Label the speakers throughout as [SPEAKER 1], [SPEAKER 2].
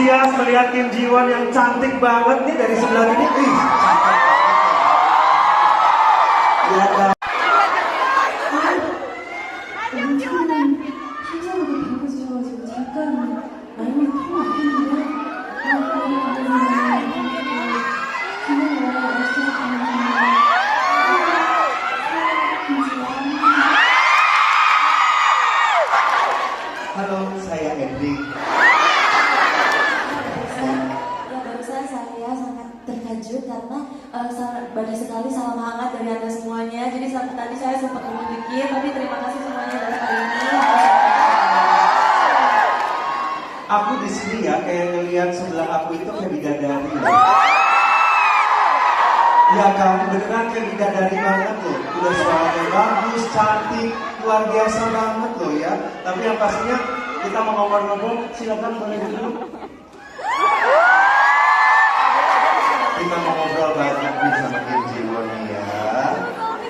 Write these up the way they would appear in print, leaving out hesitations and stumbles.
[SPEAKER 1] antusias melihat Kim Ji-won yang cantik banget nih dari sebelah ini. Lihat kan. Halo, saya Hendrik.
[SPEAKER 2] Barusan saya sangat terkejut karena banyak sekali salam hangat dari Anda semuanya. Jadi tadi saya sempat ngomong dikit, tapi terima kasih semuanya dari hari ini.
[SPEAKER 1] Aku di sini ya kayak ngelihat sebelah aku itu kayak bidadari. Ya kamu beneran kayak bidadari banget loh. Udah suaranya bagus, cantik, luar biasa banget loh ya. Tapi yang pastinya kita mau ngobrol-ngobrol, silakan boleh dulu. Kita mau ngobrol banyak nih sama Kim Ji-won ya.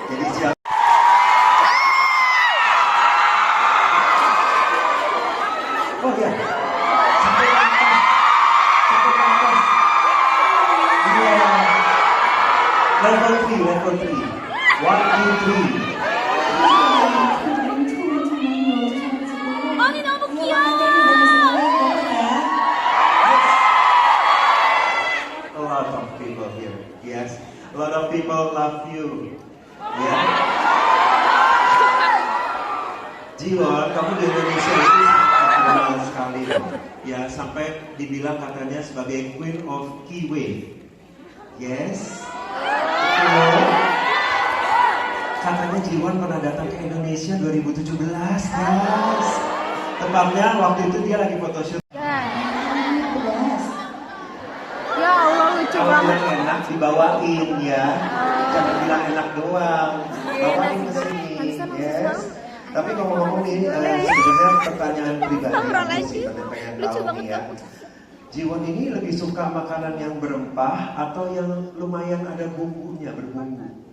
[SPEAKER 1] Jadi siap. Oh ya. Sampai lantas. Iya. Level 3. 1, 2, 3.
[SPEAKER 2] 언니 너무 귀여워.
[SPEAKER 1] A lot of people here. Yes. A lot of people love you. Ya. Ji-won, kamu di Indonesia itu terkenal sekali. Ya, sampai dibilang katanya sebagai Queen of Keyway. Yes. Katanya Ji-won pernah datang ke Indonesia 2017, guys. Tepatnya waktu itu dia lagi photoshoot.
[SPEAKER 2] Ya Allah, lucu
[SPEAKER 1] Kalau
[SPEAKER 2] banget.
[SPEAKER 1] bilang enak dibawain ya, jangan bilang enak doang, bawain ke sini, yes. Tapi ngomong-ngomong ini sebenarnya pertanyaan pribadi sih, pengen tahu nih ya. Ji-won ini lebih suka makanan yang berempah atau yang lumayan ada bumbunya, berbumbu?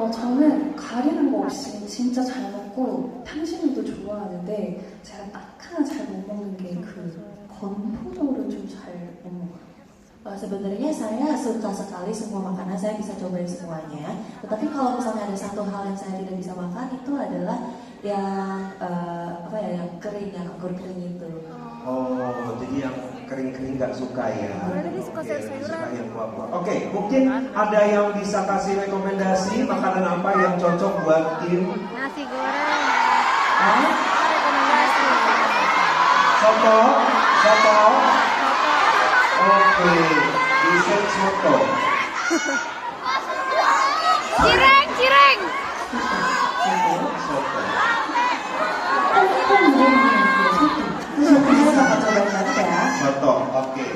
[SPEAKER 3] 저는 가리는 거 없이 진짜 잘 먹고 탕수육도 좋아하는데 제가 딱 하나 잘 못 먹는 게 그 건포도를 좀 잘 못 먹어요.
[SPEAKER 2] Sebenarnya saya suka sekali semua makanan, saya bisa cobain semuanya. Tetapi kalau misalnya ada satu hal yang saya tidak bisa makan itu adalah yang yang kering, yang anggur kering itu.
[SPEAKER 1] Oh, jadi yang kering-kering nggak suka ya? Suka yang kuah-kuah. Oke, mungkin ada yang bisa kasih rekomendasi makanan apa yang cocok buat Kim?
[SPEAKER 4] Nasi goreng.
[SPEAKER 1] Hah?
[SPEAKER 4] Rekomendasi.
[SPEAKER 1] Soto? Oke, bisa soto.
[SPEAKER 4] Cireng.
[SPEAKER 1] Soto.
[SPEAKER 2] Saya bakal cobain banget ya.
[SPEAKER 1] Soto, oke.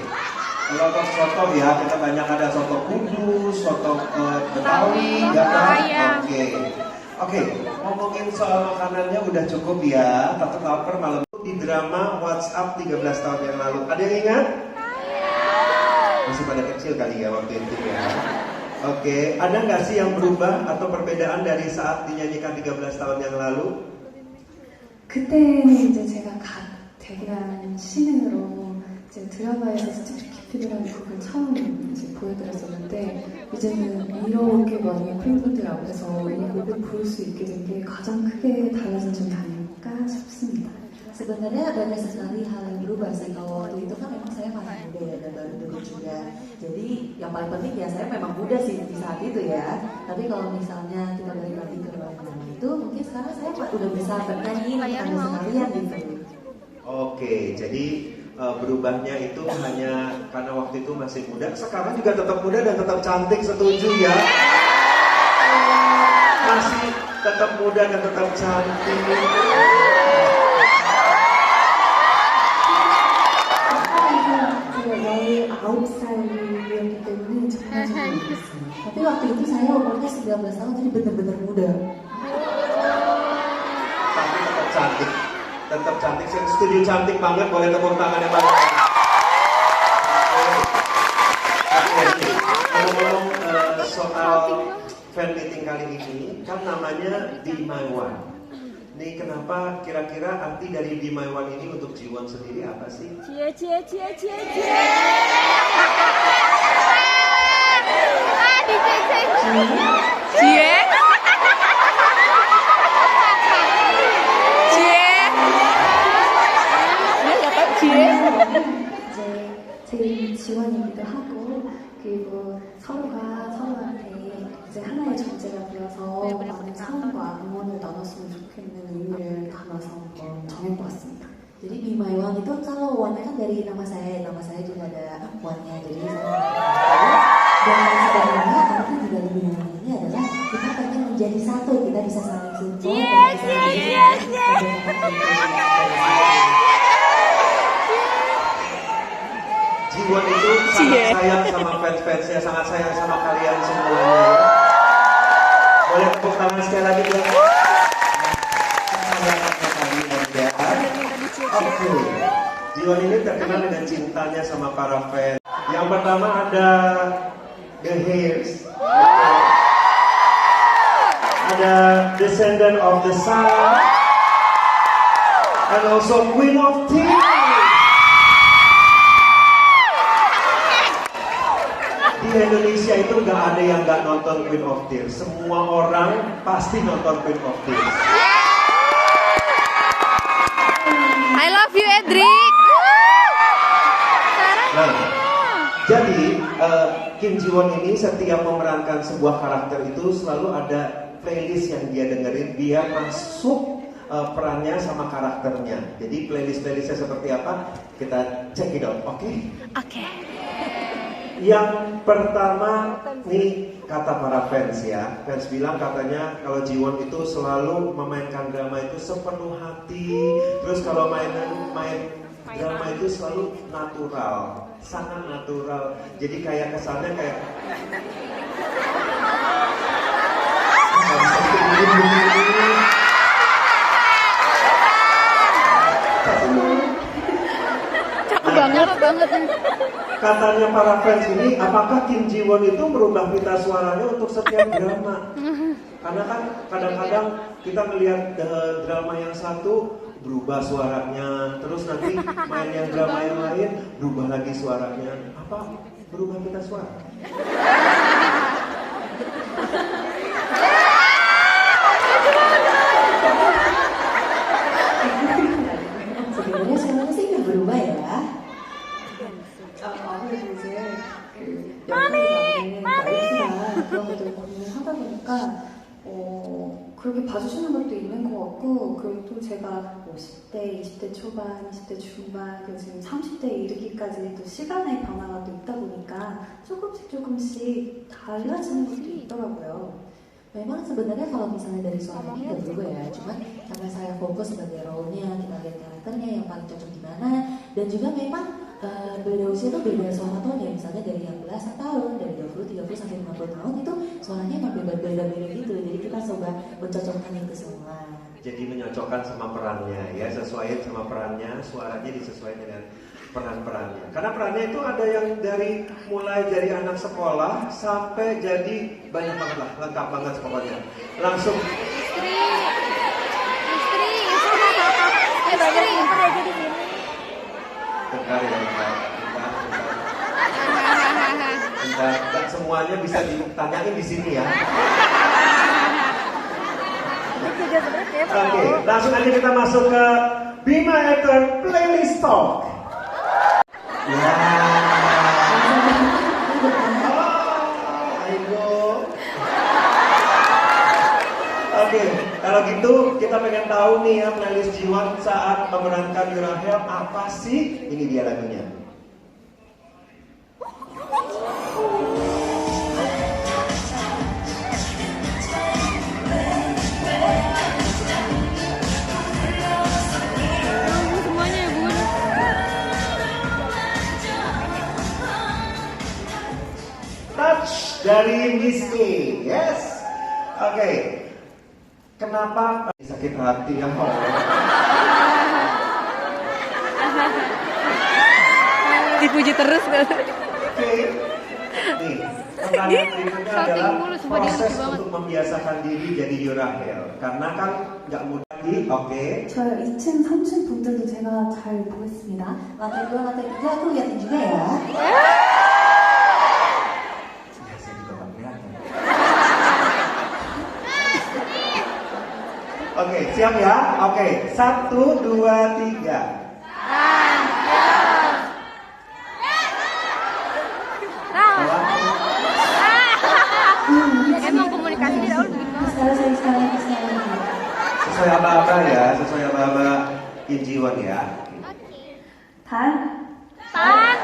[SPEAKER 1] Kalau untuk soto ya, kita banyak ada soto kudus, soto Betawi, ya kan? Oke, ngomongin soal makanannya udah cukup ya. Tetap lapar malam di drama WhatsApp 13 tahun yang lalu. Ada yang ingat? Masih pada kecil kali ya waktu itu ya. Oke, ada nggak sih yang berubah atau perbedaan dari saat dinyanyikan 13 tahun yang lalu?
[SPEAKER 3] 그때는 이제 제가 갓 데뷔한 신인으로 이제 드라마에서 진짜 깊이라는 곡을 처음 이제 보여드렸었는데 이제는 이렇게 많이 팬분들 앞에서 이 곡을 부를 수 있게 된 게 가장 크게 달라진 점이 아닐까 싶습니다.
[SPEAKER 2] Sebenarnya banyak sekali hal yang berubah sih. Kalau waktu itu kan memang saya masih muda ya dan baru debut juga. Jadi yang paling penting ya saya memang muda sih di saat itu ya. Tapi kalau misalnya kita balik lagi ke zaman itu, mungkin sekarang saya udah bisa bernyanyi ada sekalian gitu.
[SPEAKER 1] Oke, jadi berubahnya itu hanya karena waktu itu masih muda. Sekarang juga tetap muda dan tetap cantik, setuju ya? Masih tetap muda dan tetap cantik.
[SPEAKER 3] 제가 19살이었기 때문에 정말 잘 모르겠어요.
[SPEAKER 2] Tapi waktu itu saya umurnya 19 tahun, jadi bener-bener muda.
[SPEAKER 1] Tapi tetap cantik. Tetap cantik. Saya setuju, cantik banget. Boleh tepuk tangan yang banyak. Ngomong soal fan meeting kali ini, kan namanya Be My One. Nih kenapa kira-kira arti dari Be My One ini untuk Jiwon sendiri apa sih?
[SPEAKER 4] Cie cie cie cie cie. Ah, dicek-cek. Cie.
[SPEAKER 3] 이제 제 지원이기도 하고 그리고 서로가 서로한테 이제 하나의 존재가 되어서 많은 사랑과 응원을 나눴으면 좋겠는 의미를 담아서 한번 정해보았습니다.
[SPEAKER 2] Jadi Be My One itu kalau one kan dari nama saya juga ada one-nya. Jadi saya dan sebenarnya arti di balik Be My One ini adalah kita pengen menjadi satu, kita bisa saling support dan bisa
[SPEAKER 1] Jiwon itu sangat sayang sama fans-fansnya, sangat sayang sama kalian semuanya ya. Boleh tepuk tangan sekali lagi buat Oke, Jiwon ini terkenal dengan cintanya sama para fans. Yang pertama ada The Hairs, ada Descendant of the Sun, and also Queen of Tears. Di Indonesia itu nggak ada yang nggak nonton Queen of Tears. Semua orang pasti nonton Queen of Tears.
[SPEAKER 4] I love you, Edric.
[SPEAKER 1] Nah, jadi Kim Jiwon ini setiap memerankan sebuah karakter itu selalu ada playlist yang dia dengerin biar masuk perannya sama karakternya. Jadi playlistnya seperti apa? Kita check it out, oke?
[SPEAKER 4] Oke.
[SPEAKER 1] Yang pertama nih kata para fans ya, fans bilang katanya kalau Jiwon itu selalu memainkan drama itu sepenuh hati, terus kalau main drama itu selalu natural, sangat natural, jadi kayak kesannya kayak
[SPEAKER 4] Cakep banget nih.
[SPEAKER 1] Katanya para fans ini, apakah Kim Jiwon itu merubah pita suaranya untuk setiap drama? Karena kan kadang-kadang kita melihat drama yang satu berubah suaranya, terus nanti main yang drama yang lain berubah lagi suaranya. Apa berubah pita suara?
[SPEAKER 2] sebenarnya suaranya sih nggak berubah ya.
[SPEAKER 3] 아무래도 이제 그 연예인의 말이랑 그런 것들을 고민을 하다 보니까 그렇게 봐주시는 것도 있는 것 같고 그리고 또 제가 뭐 10대, 20대 초반, 20대 중반 그리고 지금 30대에 이르기까지 또 시간의 변화가 또 있다 보니까 조금씩 달라지는 것도 있더라고요.
[SPEAKER 2] Memang sebenarnya kalau misalnya dari suaranya nggak berubah ya, cuman karena saya fokus sebagai role-nya, kita lihat karakternya yang paling cocok di mana, dan juga memang beda usia itu beda suara tonnya, misalnya dari yang belasan tahun, dari 20, 30 sampai 50 tahun itu suaranya emang beda-beda gitu, jadi kita coba mencocokkan itu semua.
[SPEAKER 1] Jadi menyocokkan sama perannya ya, sesuaiin sama perannya, suaranya disesuaikan dengan peran-perannya. Karena perannya itu ada yang mulai dari anak sekolah sampai jadi banyak banget lah, lengkap banget pokoknya. Langsung
[SPEAKER 4] Istri. Pernah jadi gini.
[SPEAKER 1] bentar ya, bentar. Gak semuanya bisa ditanyain di sini ya. Oke, langsung aja kita masuk ke Be My Actor Playlist Talk. Ya. Ayo. Oke, kalau gitu kita pengen tahu nih ya playlist Jiwon saat memenangkan Yurahel apa sih? Ini dia lagunya.
[SPEAKER 4] Semuanya ya, Bun.
[SPEAKER 1] Touch dari Miss A. Yes. Oke. Kenapa sakit hati ya Allah?
[SPEAKER 4] Dipuji terus kan.
[SPEAKER 1] Oke. Nih, pertanyaan berikutnya
[SPEAKER 4] Shouting
[SPEAKER 1] adalah
[SPEAKER 4] mulu, sumpah dia
[SPEAKER 1] proses
[SPEAKER 4] lucu banget.
[SPEAKER 1] untuk membiasakan diri jadi Yurahel. Karena kan nggak mudah lagi, oke.
[SPEAKER 3] 저 2층, 3층 분들도 제가 잘 보겠습니다.
[SPEAKER 2] Lantai 2, lantai 3 aku liatin juga ya.
[SPEAKER 1] Ya, saya juga nggak kelihatan. Oke, siap ya? Oke, 1, 2, 3.
[SPEAKER 4] Emang komunikasi di awal begitu.
[SPEAKER 3] sekali.
[SPEAKER 1] Sesuai aba-aba ya, sesuai aba-aba Kim Ji-won ya.
[SPEAKER 3] 단,
[SPEAKER 4] Tan.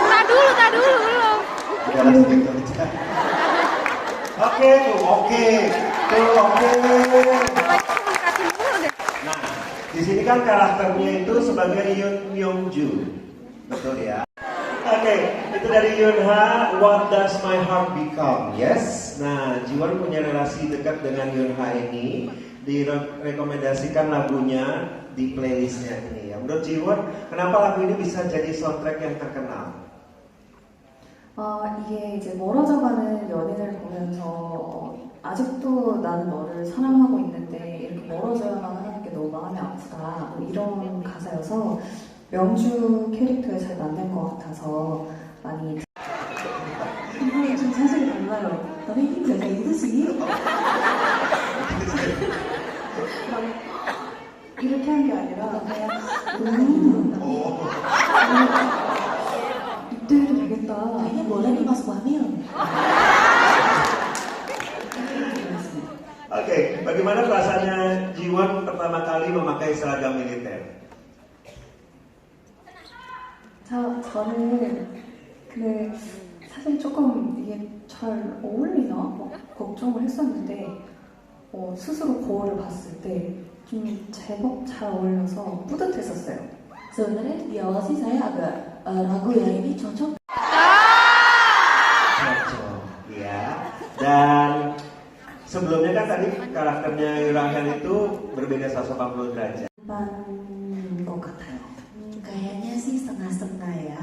[SPEAKER 4] Tak dulu belum.
[SPEAKER 1] Udah langsung gitu aja. Oke, tuh, oke.
[SPEAKER 4] Lagi komunikasi dulu deh.
[SPEAKER 1] Nah, di sini kan karakternya itu sebagai Yoon Myung-ju. Betul ya? Oke, itu dari Yoonha, What Does My Heart Become? Yes. Nah, Ji-won punya relasi dekat dengan Yoonha ini. Direkomendasikan lagunya di playlistnya ini ya. Menurut Ji-won, kenapa lagu ini bisa jadi soundtrack yang terkenal?
[SPEAKER 3] 이게 이제 멀어져가는 연인을 보면서 아직도 나는 너를 사랑하고 있는데 이렇게 멀어져야만 하는 게 너무 마음이 아프다 뭐 이런 가사여서 명주 캐릭터에 잘 맞는 것 같아서 많이
[SPEAKER 2] 이거 좀 사실 달라요. 너네 힘 내가 이러지?
[SPEAKER 3] 이렇게 한 게 아니라 그냥
[SPEAKER 1] Oh.
[SPEAKER 3] 이때도 되겠다.
[SPEAKER 2] Kayaknya boleh nih masuk hamil.
[SPEAKER 1] Oke, bagaimana perasaannya Ji-won pertama kali memakai seragam militer?
[SPEAKER 3] 저는 근데 사실 조금 이게 잘 어울리나 막 걱정을 했었는데 스스로 거울을 봤을 때 좀 제법 잘 어울려서 뿌듯했었어요.
[SPEAKER 2] Sebenarnya di awal sih saya agak ragu ya, ini cocok.
[SPEAKER 1] Cocok, ya. Dan sebelumnya kan tadi karakternya Yurahel itu berbeda 180 derajat.
[SPEAKER 3] 반인 것 같아요.
[SPEAKER 2] Kayaknya sih setengah-setengah ya.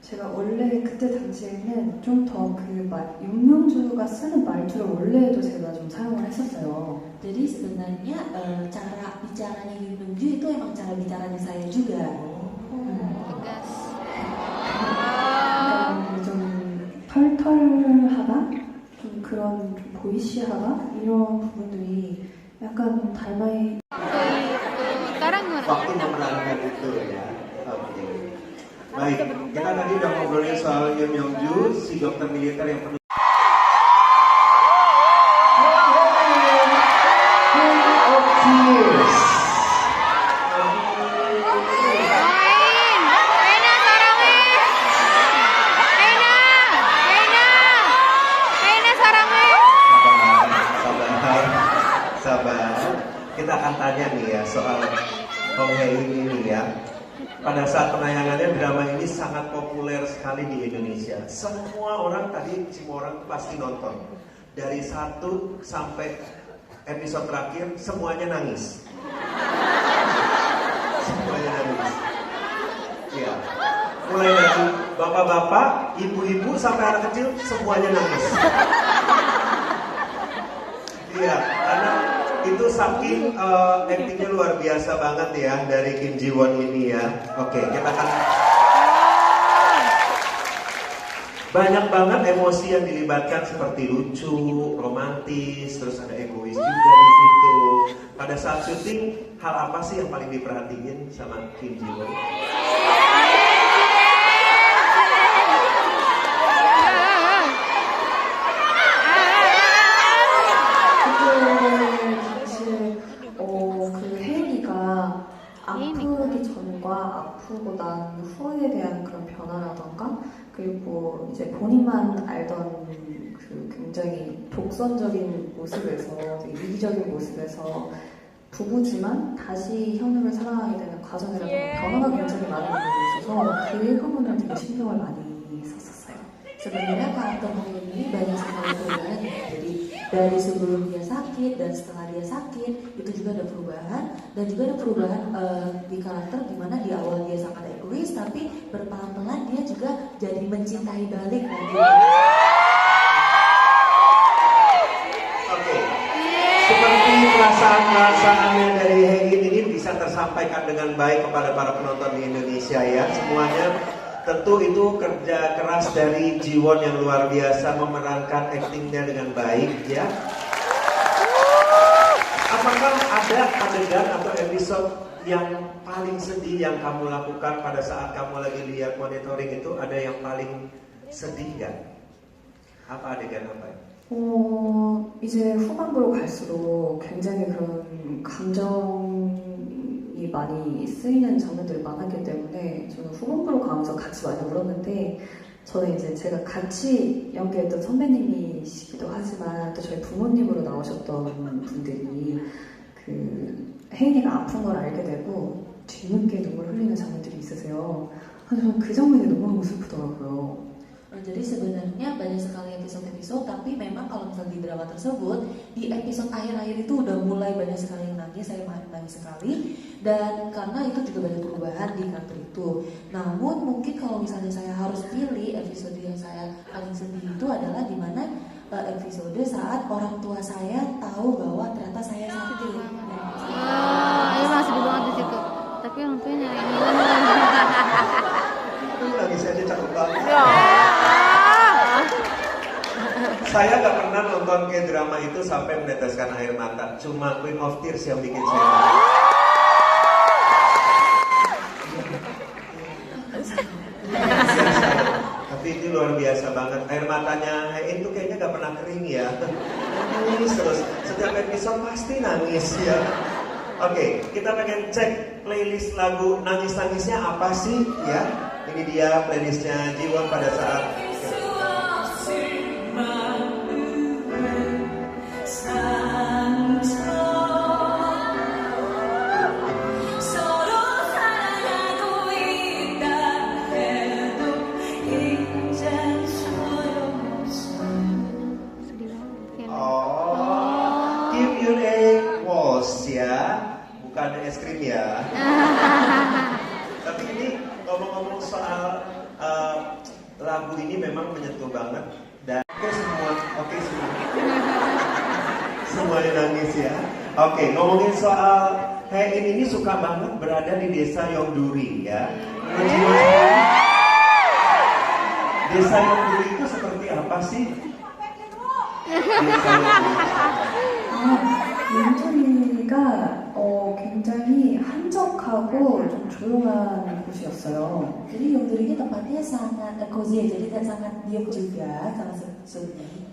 [SPEAKER 3] 제가 원래 그때 당시에는 좀 더 윤명주가 쓰는 말투를 원래도 제가 좀 사용을 했었어요.
[SPEAKER 2] Jadi sebenarnya cara bicaranya Yoon Myung-ju itu emang cara bicaranya saya juga.
[SPEAKER 4] Tegas.
[SPEAKER 3] 좀 털털하다? 좀 그런 좀 보이시하다? 이런 부분들이 약간 좀 닮아있
[SPEAKER 4] Sekarang gimana?
[SPEAKER 1] Waktu memerankan itu ya. Oke. Baik, kita tadi udah ngobrolin soal Yoon Myung-ju, si dokter militer yang penuh of tears.
[SPEAKER 4] Main. Ena sarangnya. Ena sarangnya.
[SPEAKER 1] Sabar. Kita akan tanya nih ya soal Hong Hae-in ini ya. Pada saat penayangannya drama ini sangat populer sekali di Indonesia. Semua orang pasti nonton. Dari 1 sampai episode terakhir semuanya nangis. Semuanya nangis. Iya. Mulai dari bapak-bapak, ibu-ibu sampai anak kecil semuanya nangis. Iya, karena itu saking actingnya luar biasa banget ya dari Kim Ji-won ini ya. Oke, kita akan banyak banget emosi yang dilibatkan seperti lucu, romantis, terus ada egois juga di situ. Pada saat syuting, hal apa sih yang paling diperhatiin sama Kim Ji-won?
[SPEAKER 3] 그 혜리가 아프기 전과 아프고 난 후에 대한 그런 변화라던가 그리고 이제 본인만 알던 그 굉장히 독선적인 모습에서 되게 위기적인 모습에서 부부지만 다시 현우를 사랑하게 되는 과정이라던가 변화가 굉장히 많은 부분이 있어서 그 부분을 되게 신경을 많이 썼었어요.
[SPEAKER 2] Sebenarnya karakter Hong Hae-in ini banyak sekali perubahan. Jadi dari sebelum dia sakit dan setelah dia sakit itu juga ada perubahan, dan juga ada perubahan di karakter dimana di awal dia sangat egois tapi berpelan-pelan dia juga jadi mencintai balik lagi.
[SPEAKER 1] Oke. seperti perasaan-perasaannya dari Hein ini bisa tersampaikan dengan baik kepada para penonton di Indonesia ya. Semuanya tentu itu kerja keras dari Jiwon yang luar biasa memerankan aktingnya dengan baik ya. Apakah ada adegan atau episode yang paling sedih yang kamu lakukan pada saat kamu lagi lihat monitoring itu? Ada yang paling sedih nggak? Apa adegan apa?
[SPEAKER 3] 이제 후반부로 갈수록 굉장히 그런 감정이 많이 쓰이는 장면들이 많았기 때문에 저는 후반부로 가면서 같이 많이 울었는데, 저는 이제 제가 같이 연기했던 선배님이시기도 하지만 또 저희 부모님으로 나오셨던 분들이 그 혜인이가 아픈 걸 알게 되고 뒤늦게 눈물 흘리는 장면들이 있으세요. 그래서 저는 그 장면이 너무너무 슬프더라고요.
[SPEAKER 2] Jadi sebenarnya banyak sekali episode-episode, tapi memang kalau misalnya di drama tersebut, di episode akhir-akhir itu udah mulai banyak sekali yang nangis, saya nangis sekali, dan karena itu juga banyak perubahan di karakter itu. Namun mungkin kalau misalnya saya harus pilih episode yang saya paling sedih itu adalah dimana episode saat orang tua saya tahu bahwa ternyata saya sakit.
[SPEAKER 4] Iya masih sedih banget di situ. Tapi orang tuanya ini.
[SPEAKER 1] Nangis aja cakep banget. Saya nggak pernah nonton ke drama itu sampai meneteskan air mata. Cuma Queen of Tears yang bikin saya nangis. Tapi itu luar biasa banget. Air matanya itu kayaknya nggak pernah kering ya. Nangis terus. Setiap episode pasti nangis ya. Oke, kita pengen cek playlist lagu nangis-nangisnya apa sih ya. Ini dia playlistnya Jiwon pada saat Keep Your Egg Walls ya, bukan es krim ya. Tapi ini ngomong-ngomong soal lagu ini memang menyentuh banget dan semua semuanya nangis ya. Oke, ngomongin soal Hein ini suka banget berada di desa Yeongduri ya. Desa Yeongduri itu seperti apa sih? Desa
[SPEAKER 3] 용두리가 굉장히 한적하고 좀 조용한 곳이었어요.
[SPEAKER 2] Jadi Yeongduri ini tempatnya sangat cozy, jadi sangat diam juga kalau sebutnya.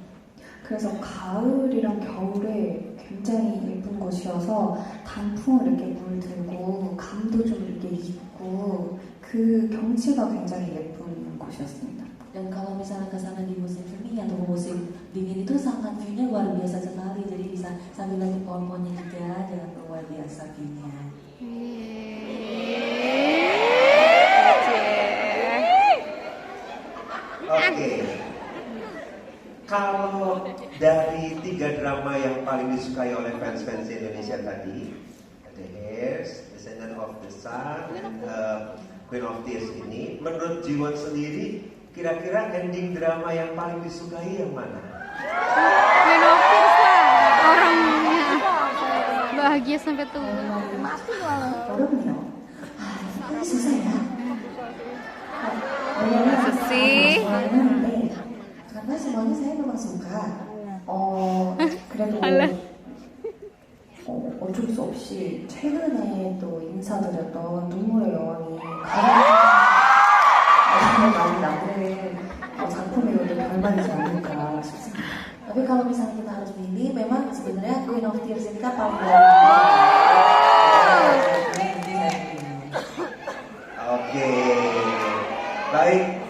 [SPEAKER 3] 그래서 가을이랑 겨울에 굉장히 예쁜 곳이어서 단풍을 이렇게 물들고 감도 좀 이렇게 있고 그 경치가 굉장히 예쁜 곳이었습니다.
[SPEAKER 2] Dan kalau misalnya ke sana di musim semi atau musim dingin itu sangat view-nya luar biasa sekali. Jadi bisa sambil lihat pohon-pohonnya juga, dan luar biasa view-nya.
[SPEAKER 1] Oke. Kalau dari 3 drama yang paling disukai oleh fans-fans Indonesia tadi, The Heirs, Descendant of the Sun, dan Queen of Tears ini, menurut Jiwon sendiri, kira-kira ending drama yang paling disukai yang mana?
[SPEAKER 4] Queen of Tears lah. Orangnya bahagia sampai tua.
[SPEAKER 2] 어렵네요. ini susah ya.
[SPEAKER 4] Masa sih?
[SPEAKER 2] Semuanya karena semuanya saya memang suka.
[SPEAKER 3] 그래도 어쩔 수 없이 최근에 또 인사드렸던 눈물의 여왕이 가장 많이 남는 작품이어도 별말이지 않을까 싶습니다.
[SPEAKER 2] Tapi kalau misalnya kita harus milih, memang sebenarnya Queen of Tears ini kan paling
[SPEAKER 1] Oke. Baik.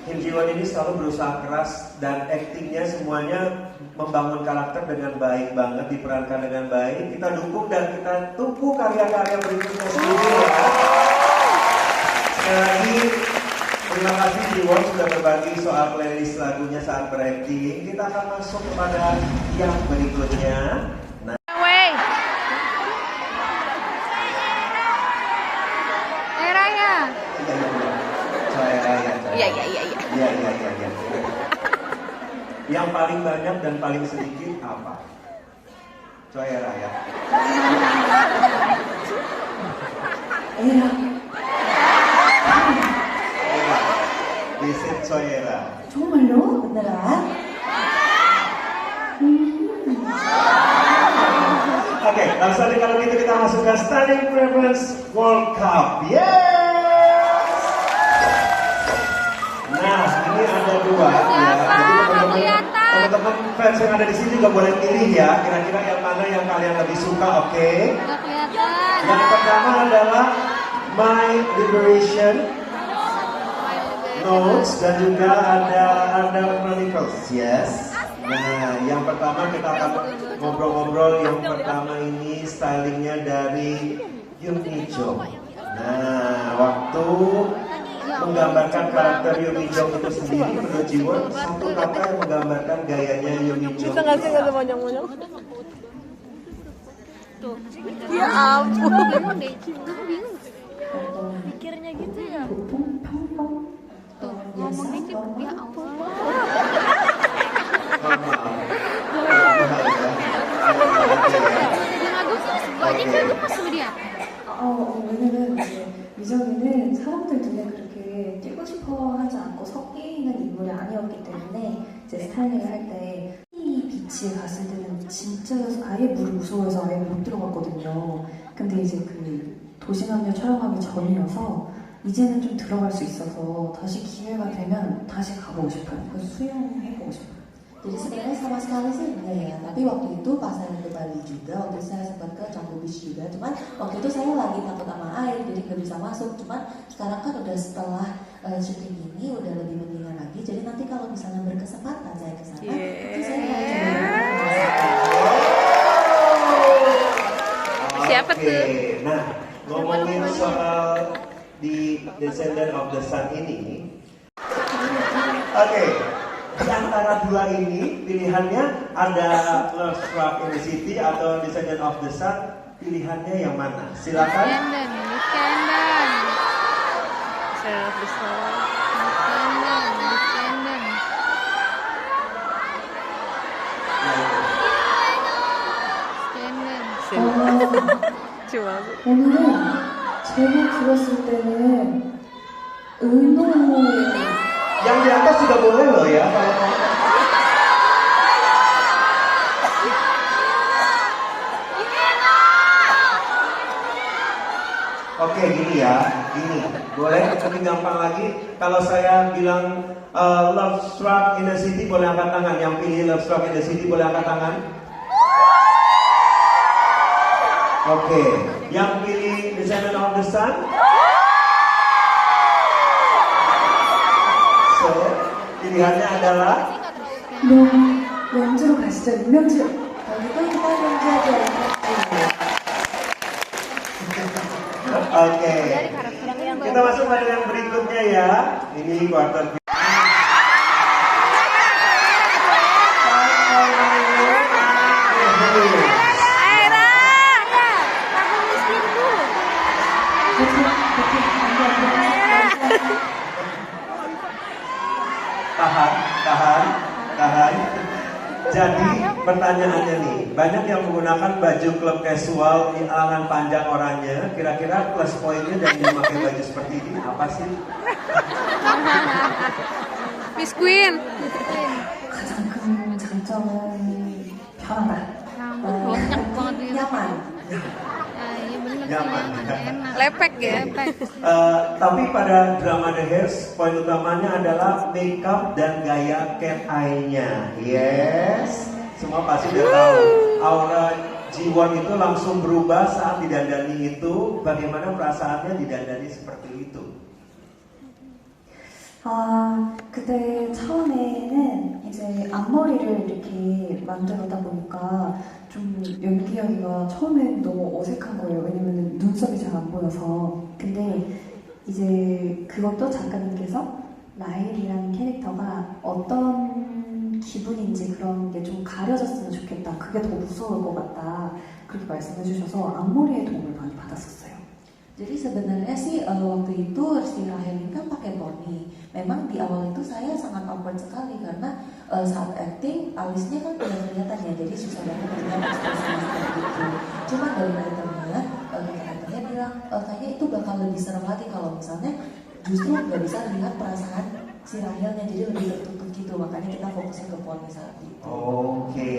[SPEAKER 1] Kim Jiwon ini selalu berusaha keras dan aktingnya semuanya membangun karakter dengan baik banget, diperankan dengan baik. Kita dukung dan kita tunggu karya-karya berikutnya sendiri ya. Sekali lagi terima kasih Jiwon sudah berbagi soal playlist lagunya saat berakting. Kita akan masuk kepada yang berikutnya.
[SPEAKER 4] Wey. Raya. Iya.
[SPEAKER 1] Yang paling banyak dan paling sedikit apa? Coera ya.
[SPEAKER 3] 에라.
[SPEAKER 1] Coera. Visit Coera.
[SPEAKER 3] 정말요?
[SPEAKER 2] Beneran?
[SPEAKER 1] Oke, langsung aja kalau gitu kita masuk ke Starting Preference World Cup. Yes! Nah, ini ada dua ya. Jadi teman-teman fans yang ada di sini juga boleh pilih ya. Kira-kira yang mana yang kalian lebih suka, oke?
[SPEAKER 4] Nggak kelihatan.
[SPEAKER 1] Yang pertama adalah My Liberation Notes dan juga ada Chronicles. Yes. Nah, yang pertama kita akan ngobrol-ngobrol. Yang pertama ini stylingnya dari Yumi Jong. Nah, waktu menggambarkan karakter Yumi Jong itu sendiri menurut Jiwon, satu kata yang menggambarkan gayanya Yumi Jong.
[SPEAKER 5] Bisa nggak sih nggak ada monyong-monyong?
[SPEAKER 4] Tuh.
[SPEAKER 5] Ya ampun.
[SPEAKER 4] Bingung deh. Aku bingung.
[SPEAKER 5] Mikirnya gitu ya.
[SPEAKER 4] Tuh, ngomong dikit. Ya ampun. Dengan sih banyak kan masuk dia.
[SPEAKER 3] 왜냐면 이제 미정이는 사람들 눈에 그렇게 띄고 싶어 하지 않고 섞이는 인물이 아니었기 때문에 이제 스타일링을 할 때 이 비치에 갔을 때는 진짜 아예 물을 무서워해서 아예 못 들어갔거든요. 근데 이제 그 도시남녀 촬영하기 전이어서 이제는 좀 들어갈 수 있어서 다시 기회가 되면 다시 가보고 싶어요. 그래서 수영해보고 싶어요.
[SPEAKER 2] Jadi sebenarnya sama sekali sih enggak ya, tapi waktu itu pas saya ke Bali juga, waktu itu saya sempat ke Canggu Beach juga, cuman waktu itu saya lagi takut sama air, jadi nggak bisa masuk. Cuman sekarang kan udah setelah syuting ini udah lebih mendingan lagi, jadi nanti kalau misalnya berkesempatan saya ke sana, itu saya mau coba.
[SPEAKER 5] Siapa tuh?
[SPEAKER 1] Nah, ngomongin soal di Descendant of the Sun ini, oke. Di antara dua ini pilihannya ada Love Struck in the City atau Descendant of the Sun, pilihannya yang mana? Silakan.
[SPEAKER 4] Descendant.
[SPEAKER 5] Descendant. Cuma
[SPEAKER 3] 오늘은 제가 들었을 때는 은호
[SPEAKER 1] Yang di atas juga boleh loh ya. Oke, gini ya, gini. Boleh lebih gampang lagi. Kalau saya bilang Love Struck in the City, boleh angkat tangan. Yang pilih Love Struck in the City, boleh angkat tangan. Oke, yang pilih Descendant of the Sun. So, pilihannya adalah
[SPEAKER 3] 명주로 가시죠. 명주.
[SPEAKER 2] Kalau gitu kita yang aja.
[SPEAKER 1] Oke. Kita masuk pada yang berikutnya ya. Ini quarter. Tahan. Jadi pertanyaannya nih, banyak yang menggunakan baju klub casual di lengan panjang oranye. Kira-kira plus poinnya dari memakai baju seperti ini apa sih?
[SPEAKER 5] Miss Queen.
[SPEAKER 3] 가장 큰 장점은 편하다.
[SPEAKER 4] Banyak banget dia.
[SPEAKER 2] Nyaman.
[SPEAKER 4] Iya bener sih,
[SPEAKER 1] Nyaman.
[SPEAKER 4] enak.
[SPEAKER 5] Lepek ya.
[SPEAKER 1] Tapi pada drama The Hairs, poin utamanya adalah makeup dan gaya cat eye-nya. Yes, semua pasti udah tahu. Aura Jiwon itu langsung berubah saat didandani itu. Bagaimana perasaannya didandani seperti itu?
[SPEAKER 3] 그때 처음에는 이제 앞머리를 이렇게 만들어다 보니까 좀 연기하기가 처음엔 너무 어색한 거예요. 왜냐면 눈썹이 잘 안 보여서. 근데 이제 그것도 작가님께서 라일이라는 캐릭터가 어떤 기분인지 그런 게 좀 가려졌으면 좋겠다. 그게 더 무서울 것 같다. 그렇게 말씀해 주셔서 앞머리에 도움을 많이 받았었어요.
[SPEAKER 2] Jadi sebenarnya sih waktu itu si Rahel ini kan pakai poni. Memang di awal itu saya sangat awkward sekali karena saat acting alisnya kan udah kelihatan ya, jadi susah banget dengan ekspresinya. bakal lebih serem lagi kalau misalnya justru nggak bisa lihat perasaan si Rahilnya, jadi lebih tertutup gitu. Makanya kita fokusnya ke Poni saat itu.
[SPEAKER 1] Oke,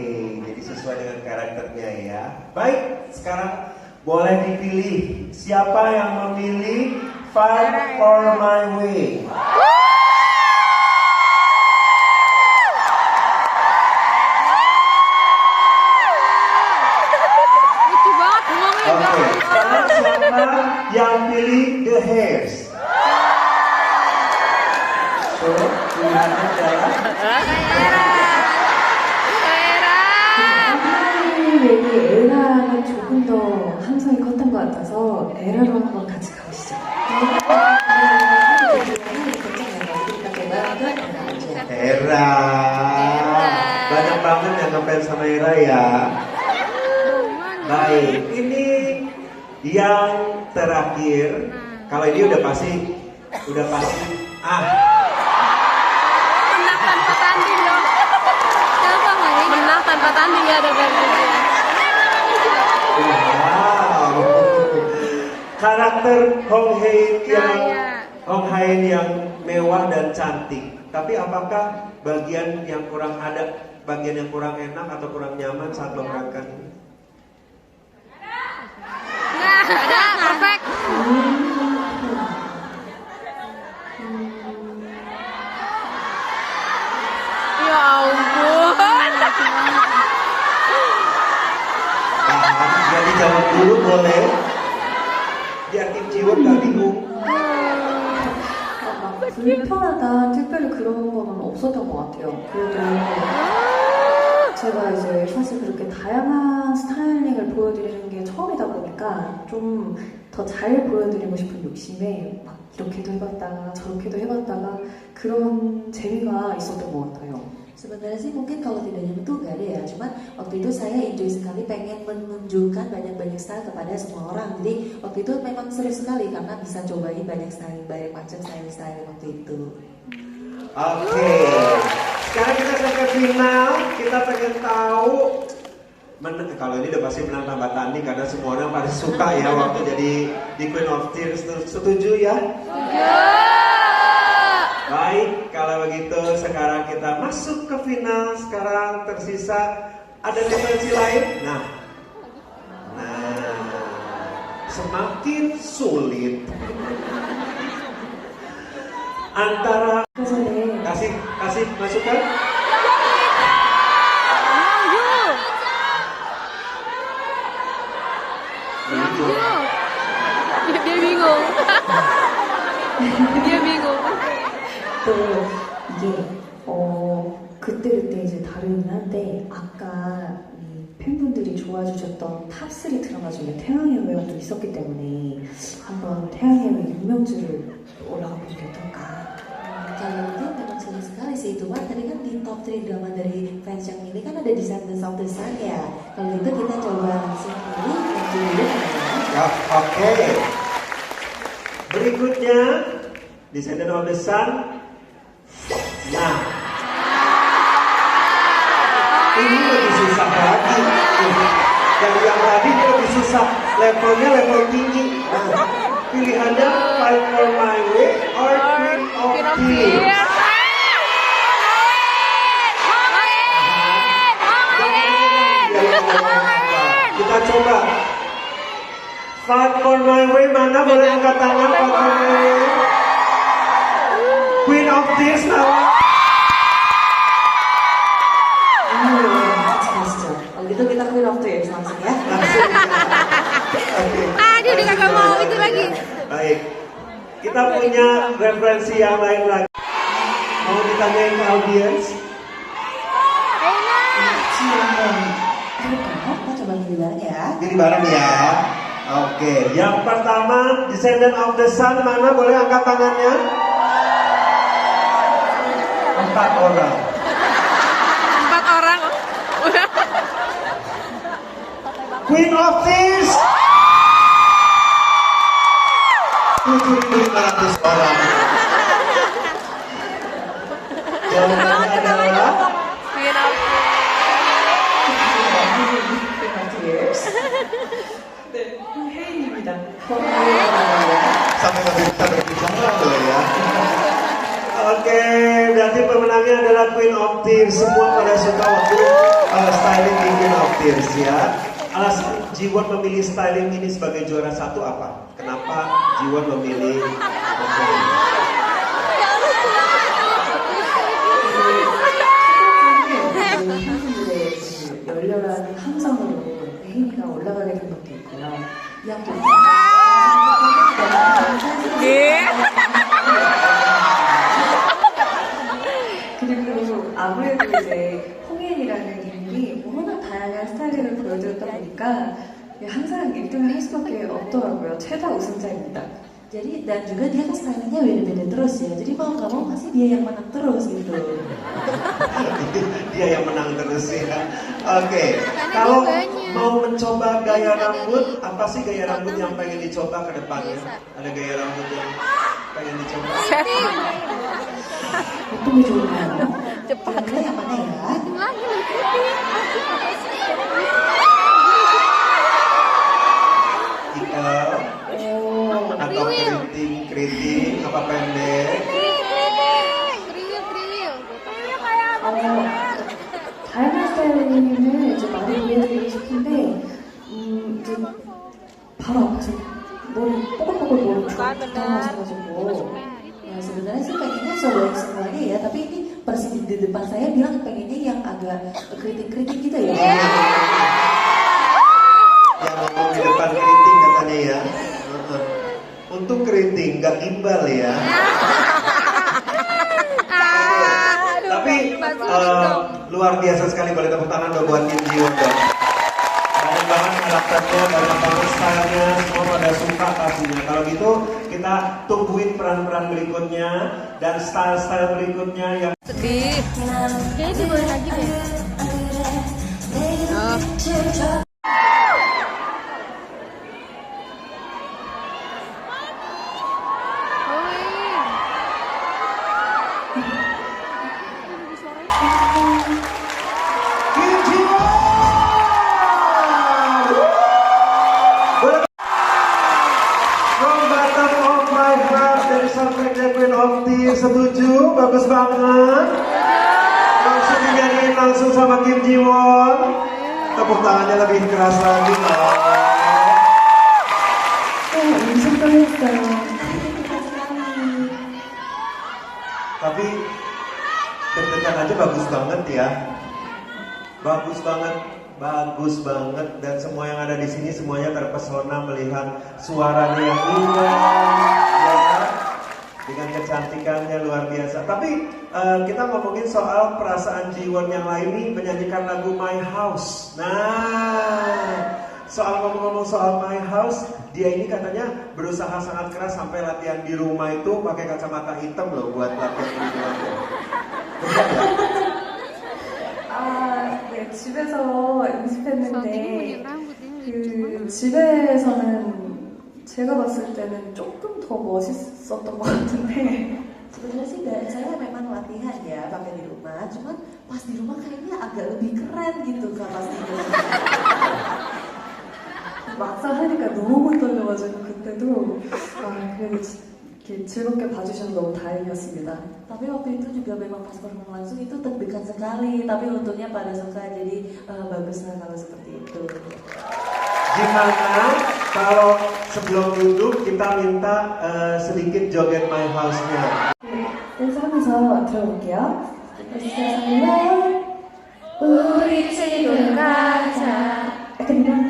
[SPEAKER 1] jadi sesuai dengan karakternya ya. Baik, sekarang boleh dipilih siapa yang memilih Fight for My Way.
[SPEAKER 4] Lucu banget ngomongnya.
[SPEAKER 1] Oke, sekarang siapa yang pilih The Hairs? So, pilihannya adalah
[SPEAKER 3] 여기 에라가 조금 더 함성이 컸던 것 같아서 에라로 한번 같이 가보시죠.
[SPEAKER 1] Hera. Banyak banget yang ngefans sama Hera ya. Baik, ini yang terakhir. Kalau ini udah pasti. Ah,
[SPEAKER 5] Menang tanpa tanding dong.
[SPEAKER 4] Siapa main?
[SPEAKER 5] Menang tanpa tanding ya ada gantinya.
[SPEAKER 1] wow. Karakter Hong Hae yang mewah dan cantik. Tapi apakah bagian yang kurang enak atau kurang nyaman saat memerankan ini?
[SPEAKER 4] Ada, perfect.
[SPEAKER 5] Ya ampun.
[SPEAKER 1] Biar dijawab dulu boleh. Biar Kim Ji-wook gak bingung.
[SPEAKER 3] 막 불편하다, 특별히 그런 거는 없었던 것 같아요. 그래도 제가 이제 사실 그렇게 다양한 스타일링을 보여드리는 게 처음이다 보니까 좀 더 잘 보여드리고 싶은 욕심에 막 이렇게도 해봤다가 저렇게도 해봤다가 그런 재미가 있었던 것 같아요.
[SPEAKER 2] Sebenarnya sih mungkin kalau tidak nyaman tuh gak ada ya, cuman waktu itu saya enjoy sekali pengen menunjukkan banyak-banyak style kepada semua orang. Jadi waktu itu memang seru sekali karena bisa cobain banyak style, banyak macam style waktu itu.
[SPEAKER 1] Oke, sekarang kita sampai final. Kita pengen tahu kalau ini udah pasti menang tambah tanding karena semua orang pada suka ya waktu jadi di Queen of Tears. Setuju ya? Baik, kalau begitu sekarang kita masuk ke final. Sekarang tersisa ada referensi lain. Nah, semakin sulit antara kasih masukan.
[SPEAKER 5] Dia bingung. Dia bingung.
[SPEAKER 3] 또 이게 그때 이제 다르긴 한데 아까 이 팬분들이 좋아해 주셨던 탑3 드라마 중에 태양의 후예가 또 있었기 때문에 한번 태양의 후예 유명주를 올라가 보는 게 어떨까.
[SPEAKER 2] Kalau itu memang sulit sekali sih itu, Wan. Tadi kan di top 3 drama dari fans yang ini kan ada Descendants of the Sun ya. Kalau itu kita coba langsung pilih yang dulu
[SPEAKER 1] Ya, oke. Berikutnya Descendants of the Sun. Nah, ini lebih susah lagi. Yang tadi ini lebih susah. Levelnya level tinggi. Nah, pilihannya Fight for My Way or Queen of Tears. Kita coba. Fight for My Way, mana boleh angkat tangan? Fight for My Way. Queen of Tears lawan.
[SPEAKER 2] 같이 가시죠. Kalau gitu kita Queen of Tears langsung ya.
[SPEAKER 1] Langsung. Oke.
[SPEAKER 4] Aduh, dia kagak mau itu lagi.
[SPEAKER 1] Baik. Kita punya referensi yang lain lagi. Mau ditanyain ke audiens?
[SPEAKER 2] Silakan. Kita coba pilih bareng ya.
[SPEAKER 1] Pilih bareng ya. Oke. Yang pertama, Descendant of the Sun, mana boleh angkat tangannya? 4 orang.
[SPEAKER 5] 4 orang.
[SPEAKER 1] Queen of Tears 7.500 orang. Jawabannya adalah
[SPEAKER 5] Queen of
[SPEAKER 2] Queen of Tears.
[SPEAKER 3] 네, 혜인입니다.
[SPEAKER 2] Hong Hae.
[SPEAKER 1] sampai nggak bisa berbicara loh ya. Oke, berarti pemenangnya adalah Queen of Tears. Semua pada suka waktu styling di Queen of Tears ya. Alasan Jiwon memilih styling ini sebagai juara satu apa? Kenapa Jiwon memilih
[SPEAKER 2] 팬분들의 그 열렬한 함성으로 혜인이가 올라가게 된 것도 있고요. yang 그리고 아무래도 이제 홍예인이라는 이름이 워낙 다양한 스타일을 보여드렸다 보니까 항상 1등을 할 수밖에 없더라고요. 최다 우승자입니다. Jadi dan juga dia kan stylenya beda-beda terus ya. Jadi mau nggak mau pasti dia yang menang terus gitu.
[SPEAKER 1] Dia yang menang terus ya. Oke, kalau mau mencoba gaya rambut, apa sih gaya rambut yang pengen dicoba ke depannya? Ada gaya rambut yang pengen dicoba?
[SPEAKER 2] Itu 좋나요? Cepat. Yang mana ya?
[SPEAKER 1] Atau keriting apa pendek?
[SPEAKER 3] 다양한 스타일링을 이제 많이 보여드리고 싶은데, 이제 바로 앞에서 머리 뽀글뽀글 머리 좋아하셔가지고.
[SPEAKER 2] Sebenarnya sih pengennya solo semuanya ya, tapi ini persis di depan saya bilang pengennya yang agak keriting-keriting gitu ya.
[SPEAKER 1] Yang ngomong di depan keriting katanya ya. Untuk keriting, nggak gimbal ya. Tapi luar biasa sekali, boleh tepuk tangan dong buat Kim Jiwon dong. Banyak banget karakternya, banyak banget stylenya, semua pada suka pastinya. Kalau gitu kita tungguin peran-peran berikutnya dan style-style berikutnya yang
[SPEAKER 5] Sedih.
[SPEAKER 4] Kayaknya itu boleh lagi deh.
[SPEAKER 1] Kim Jiwon. From bottom of my heart dari soundtracknya Queen of Tears, setuju? Bagus banget. Langsung dinyanyiin langsung sama Kim Jiwon. Tepuk tangannya lebih keras lagi.
[SPEAKER 3] 연습도 했어요.
[SPEAKER 1] Tapi deg-degan aja bagus banget ya. Bagus banget dan semua yang ada di sini semuanya terpesona melihat suaranya yang indah ya, dengan kecantikannya luar biasa. Tapi kita ngomongin soal perasaan Jiwon yang lain nih, menyanyikan lagu My House. Nah, soal ngomong-ngomong soal My House, dia ini katanya berusaha sangat keras sampai latihan di rumah itu pakai kacamata hitam loh buat latihan di rumah. Benar ya?
[SPEAKER 3] 네, 집에서 연습했는데 그 집에서는 제가 봤을 때는 조금 더 멋있었던 것 같은데
[SPEAKER 2] Sebenarnya sih saya memang latihan ya pakai di rumah, cuman pas di rumah kayaknya agak lebih keren gitu kan pas di rumah.
[SPEAKER 3] 막상 하니까 너무 떨려가지고 그때도 그래도 이렇게 즐겁게 봐주셔서 너무 다행이었습니다.
[SPEAKER 2] Tapi waktu itu juga memang pas perform langsung itu deg-degan sekali, tapi untungnya pada suka, jadi baguslah kalau seperti itu.
[SPEAKER 1] Gimana kalau sebelum duduk kita minta sedikit joget My House-nya?
[SPEAKER 3] 댄스하면서 들어볼게요. 우리 집으로 가자. 약간 이런.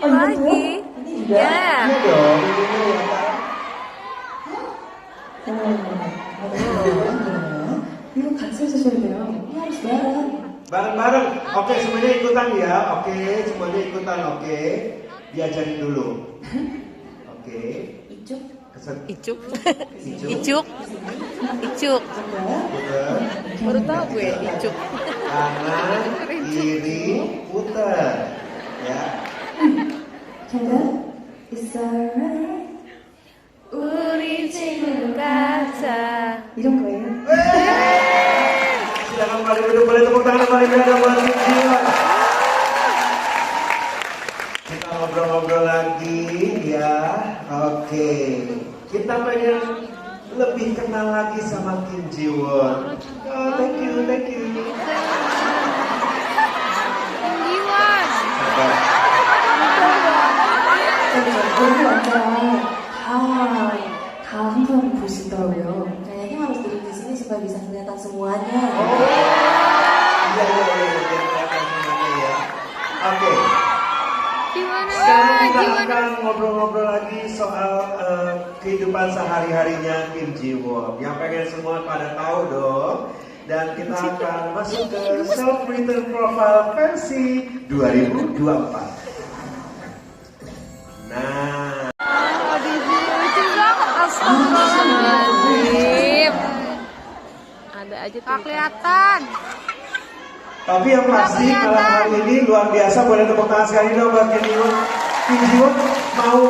[SPEAKER 5] Lagi.
[SPEAKER 2] Ini juga.
[SPEAKER 5] Ya.
[SPEAKER 1] Iya dong, ini
[SPEAKER 3] 이거 같이 해주셔야 돼요.
[SPEAKER 2] Ini harus bareng.
[SPEAKER 1] bareng-bareng. Oke, semuanya ikutan ya. Oke, semuanya ikutan. Oke, diajarin dulu. Oke.
[SPEAKER 2] Icuk.
[SPEAKER 5] Icuk.
[SPEAKER 1] Icuk.
[SPEAKER 5] Icuk. Icuk.
[SPEAKER 1] Puter.
[SPEAKER 5] Baru tahu gue icuk.
[SPEAKER 1] Kanan, kiri, puter. Ya.
[SPEAKER 3] 제가 It's alright
[SPEAKER 5] 우리 집으로 가자.
[SPEAKER 3] 이런 거예요.
[SPEAKER 1] Silakan kembali duduk, boleh tepuk tangan kembali berada buat Kim Jiwon. Kita ngobrol-ngobrol lagi Oke, kita pengen lebih kenal lagi sama Kim Ji Won. Oh, thank you, thank you.
[SPEAKER 4] Iwan.
[SPEAKER 3] 여기 완전 다 항상 볼 수 있더라고요.
[SPEAKER 2] Kayaknya harus duduk di sini supaya bisa kelihatan semuanya.
[SPEAKER 1] Iya, kelihatan semuanya ya. Oke,
[SPEAKER 4] Gimana?
[SPEAKER 1] sekarang kita
[SPEAKER 4] Gimana?
[SPEAKER 1] akan ngobrol-ngobrol lagi soal kehidupan sehari-harinya Kim Ji Won. Yang pengen semua pada tahu dong. Dan kita akan masuk ke self-written profile versi 2024. Nah,
[SPEAKER 4] Lucu banget. Astagfirullahaladzim.
[SPEAKER 5] Ada aja
[SPEAKER 4] Gak
[SPEAKER 5] tuh.
[SPEAKER 4] kelihatan.
[SPEAKER 1] tapi yang pasti malam hari ini luar biasa. Boleh tepuk tangan sekali dong buat Kim Ji Won. Kim Ji Won mau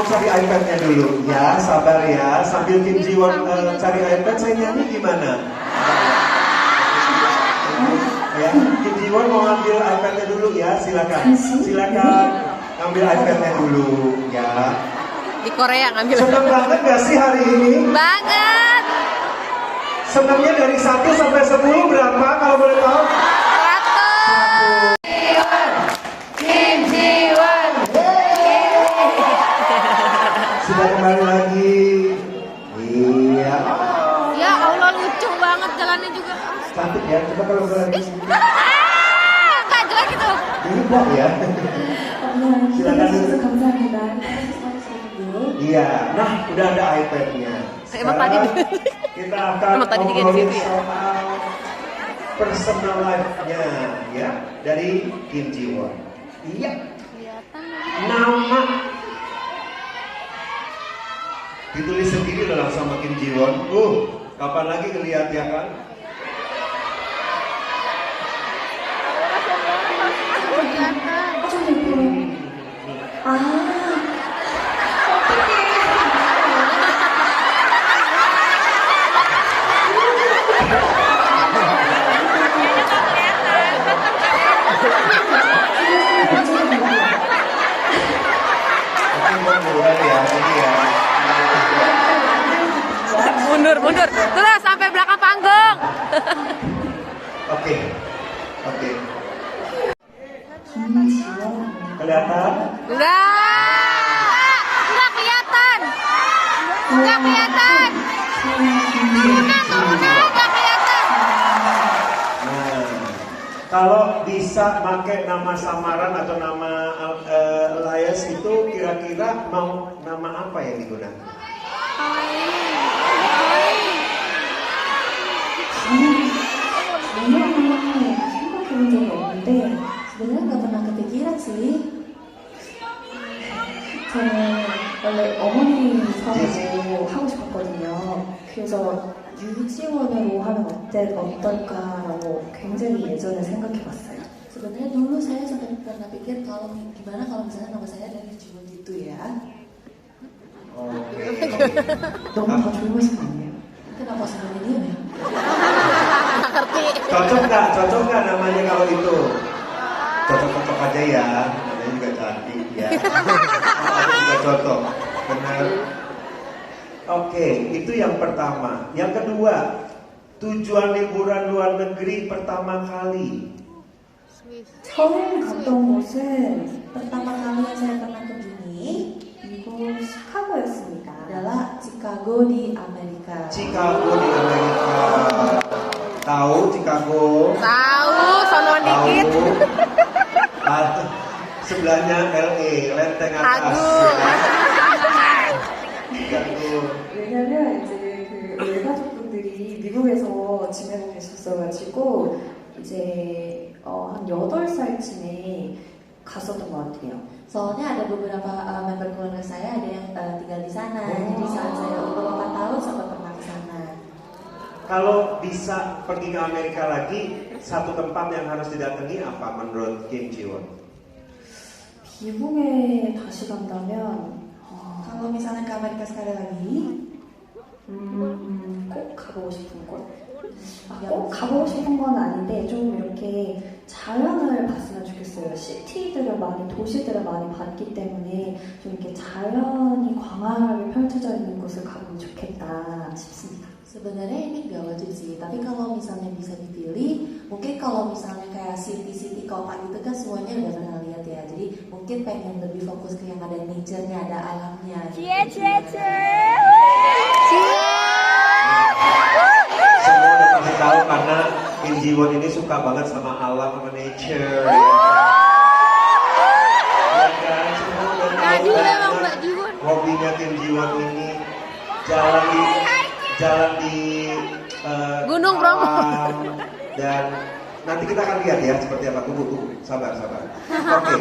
[SPEAKER 1] cari iPad-nya dulu ya, sabar ya. Sambil Kim Ji Won cari iPad, saya nyanyi gimana? Ya, Kim Ji Won mau ambil iPad-nya dulu ya, silakan. Silakan ambil iPad-nya dulu ya.
[SPEAKER 5] Di Korea ngambil.
[SPEAKER 1] Senang banget gak sih hari ini?
[SPEAKER 5] Banget.
[SPEAKER 1] Senangnya dari 1 sampai 10 berapa kalau boleh tahu?
[SPEAKER 5] 100.
[SPEAKER 1] Kim Ji Won. Sudah kembali lagi. Iya.
[SPEAKER 4] Ya Allah lucu banget jalannya juga.
[SPEAKER 1] Cantik ya. Coba kalau lagi.
[SPEAKER 4] Gak jelek gitu.
[SPEAKER 1] Tidak ya. Silakan dulu.
[SPEAKER 3] 감사합니다.
[SPEAKER 1] Iya. Nah, udah ada iPad-nya.
[SPEAKER 5] Emang tadi
[SPEAKER 1] Sekarang kita akan
[SPEAKER 5] Emang tadi juga di
[SPEAKER 1] ngobrolin
[SPEAKER 5] situ ya?
[SPEAKER 1] soal personal life-nya ya dari Kim Ji Won. Iya. Nama ditulis sendiri loh sama Kim Ji Won. Kapan lagi ngeliat ya kan? Tapi mau mulai ya, ini ya.
[SPEAKER 5] Mundur. Terus sampai belakang panggung.
[SPEAKER 1] Oke, oke.
[SPEAKER 3] 김지원.
[SPEAKER 1] Kelihatan?
[SPEAKER 4] Enggak kelihatan. Enggak kelihatan. Enggak kelihatan.
[SPEAKER 1] Nah, kalau bisa pakai nama samaran atau nama alias itu kira-kira mau nama apa yang digunakan?
[SPEAKER 3] 저는 생각해본 적이 없는데
[SPEAKER 2] Sebenarnya nggak pernah kepikiran sih.
[SPEAKER 3] 저는 원래 어머니 성으로 하고 싶었거든요. 그래서 유지원으로 하면 어떨까라고 굉장히 예전에 생각해봤어요.
[SPEAKER 2] Sebenarnya dulu saya sempat pernah pikir kalau gimana kalau misalnya nama saya dari Jiwon gitu ya.
[SPEAKER 1] Oke.
[SPEAKER 3] 너무 다 젊으신 거 아니에요?
[SPEAKER 2] Kenapa sebenarnya dia ya?
[SPEAKER 1] Cocok nggak namanya kalau itu? Cocok aja ya, namanya juga cantik ya. Namanya juga cocok, benar. Oke, itu yang pertama. Yang kedua, tujuan liburan luar negeri pertama kali.
[SPEAKER 3] 처음 갔던 곳은
[SPEAKER 2] Pertama kali yang saya pernah kunjungi
[SPEAKER 3] 미국 시카고였습니다.
[SPEAKER 2] adalah Chicago di Amerika.
[SPEAKER 1] Chicago di Amerika. Tahu Chicago?
[SPEAKER 5] Tahu, sono dikit.
[SPEAKER 1] Tahu. Sebelahnya LA, lenteng atas.
[SPEAKER 5] Aduh.
[SPEAKER 1] Chicago.
[SPEAKER 3] 왜냐면 이제 그 외가족분들이 미국에서 지내고 계셨어가지고 이제 한 8살쯤에 갔었던 것 같아요.
[SPEAKER 2] Soalnya ada beberapa member keluarga saya ada yang tinggal di sana. Jadi saat saya umur 4 tahun sempat pernah ke sana.
[SPEAKER 1] Kalau bisa pergi ke Amerika lagi, satu tempat yang harus didatangi apa menurut Kim Ji Won?
[SPEAKER 3] 미국에 다시 간다면
[SPEAKER 2] Kalau misalnya ke Amerika sekali lagi,
[SPEAKER 3] 꼭 가보고 싶은 곳? 꼭 가보고 싶은 건 아닌데 좀 이렇게 자연을 봤으면 좋겠어요. 있어요. 시티들을 많이, 도시들을 많이 봤기 때문에 좀 이렇게 자연이 광활하게 펼쳐져 있는 곳을 가보면 좋겠다 싶습니다.
[SPEAKER 2] Sebenarnya ini gak wajib sih, tapi kalau misalnya bisa dipilih, mungkin kalau misalnya kayak city-city kota gitu kan semuanya udah pernah lihat ya. Jadi mungkin pengen lebih fokus ke yang ada nature-nya, ada alamnya.
[SPEAKER 1] Semua udah pasti tahu karena Kim Ji Won ini suka banget sama alam, sama nature. Ya kan, semua udah tahu
[SPEAKER 4] Naju emang
[SPEAKER 1] banget
[SPEAKER 4] Mbak Ji Won.
[SPEAKER 1] hobinya Kim Ji Won ini jalan di
[SPEAKER 5] Gunung Bromo.
[SPEAKER 1] alam. Dan nanti kita akan lihat ya seperti apa. Tunggu, sabar. Oke,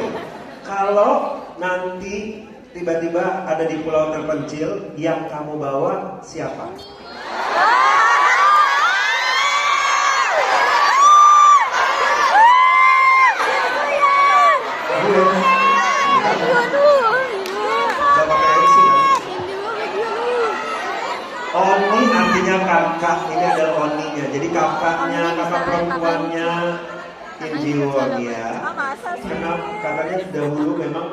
[SPEAKER 1] kalau nanti tiba-tiba ada di pulau terpencil, yang kamu bawa siapa? Gak pakai MC kan? Oni artinya kakak, ini adalah Oninya. Jadi kakaknya, kakak perempuannya Kim Ji Won ya. Karena katanya dahulu memang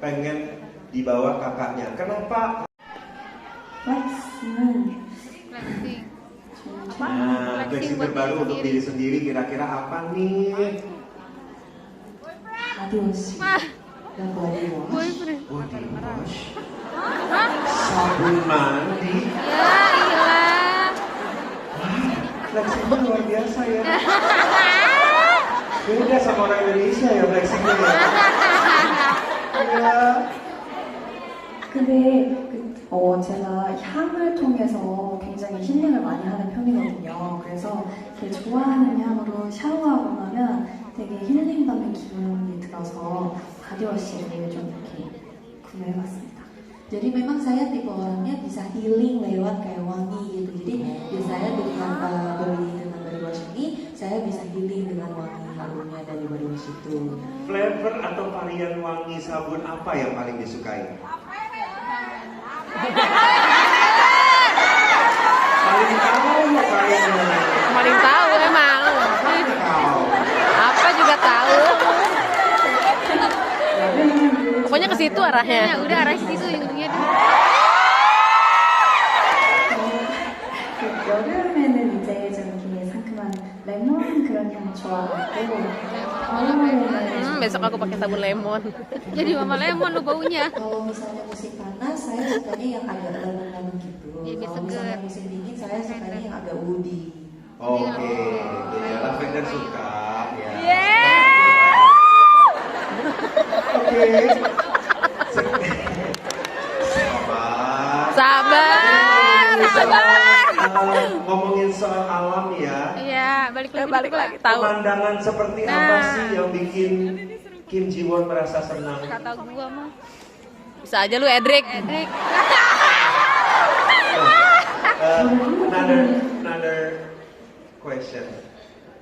[SPEAKER 1] pengen dibawa kakaknya. Kenapa?
[SPEAKER 3] 플렉스는
[SPEAKER 1] Nah, flexing terbaru untuk diri sendiri kira-kira apa nih?
[SPEAKER 3] 바디워시
[SPEAKER 2] Dan body wash.
[SPEAKER 4] Boyfriend.
[SPEAKER 1] Body wash, sabun mandi.
[SPEAKER 4] Ya ilah.
[SPEAKER 1] Flexingnya luar biasa ya. Beda sama orang Indonesia ya flexingnya ya. Iya.
[SPEAKER 3] 근데 제가 향을 통해서 굉장히 힐링을 많이 하는 편이거든요. 그래서 되게 좋아하는 향으로 샤워하고 나면 되게 힐링받는 기분이 들어서 바디워시를 좀 이렇게 구매해봤습니다.
[SPEAKER 2] Jadi memang saya tipe orangnya bisa healing lewat kayak wangi gitu. Jadi biasanya dengan beli dengan body wash ini, saya bisa healing dengan wangi harumnya dari body wash itu.
[SPEAKER 1] Flavor atau varian wangi sabun apa yang paling disukai? Paling tahu kalian mana?
[SPEAKER 5] Paling tahu emang.
[SPEAKER 1] Tahu.
[SPEAKER 5] Apa juga tahu. Pokoknya ke situ arahnya.
[SPEAKER 4] Ya udah arah situ ujungnya.
[SPEAKER 3] 여름에는 이제 좀 이렇게 상큼한 레몬 그런 향 좋아하고 겨울에는
[SPEAKER 5] Besok aku pakai sabun lemon.
[SPEAKER 4] Jadi mama lemon lu baunya.
[SPEAKER 2] Kalau misalnya musim panas, saya sukanya yang agak lemon-lemon gitu.
[SPEAKER 4] Jadi
[SPEAKER 2] Kalau
[SPEAKER 4] seger.
[SPEAKER 2] misalnya musim dingin, saya sukanya yang agak woody.
[SPEAKER 1] Oke, ya lavender suka ya. Oke. Sabar.
[SPEAKER 5] Sabar.
[SPEAKER 1] Ngomongin soal alam ya.
[SPEAKER 4] Iya, balik lagi.
[SPEAKER 5] Tahu.
[SPEAKER 1] Pemandangan seperti apa sih yang bikin Kim Ji Won merasa senang?
[SPEAKER 4] Kata gua mah.
[SPEAKER 5] Bisa aja lu Edric.
[SPEAKER 1] Another question.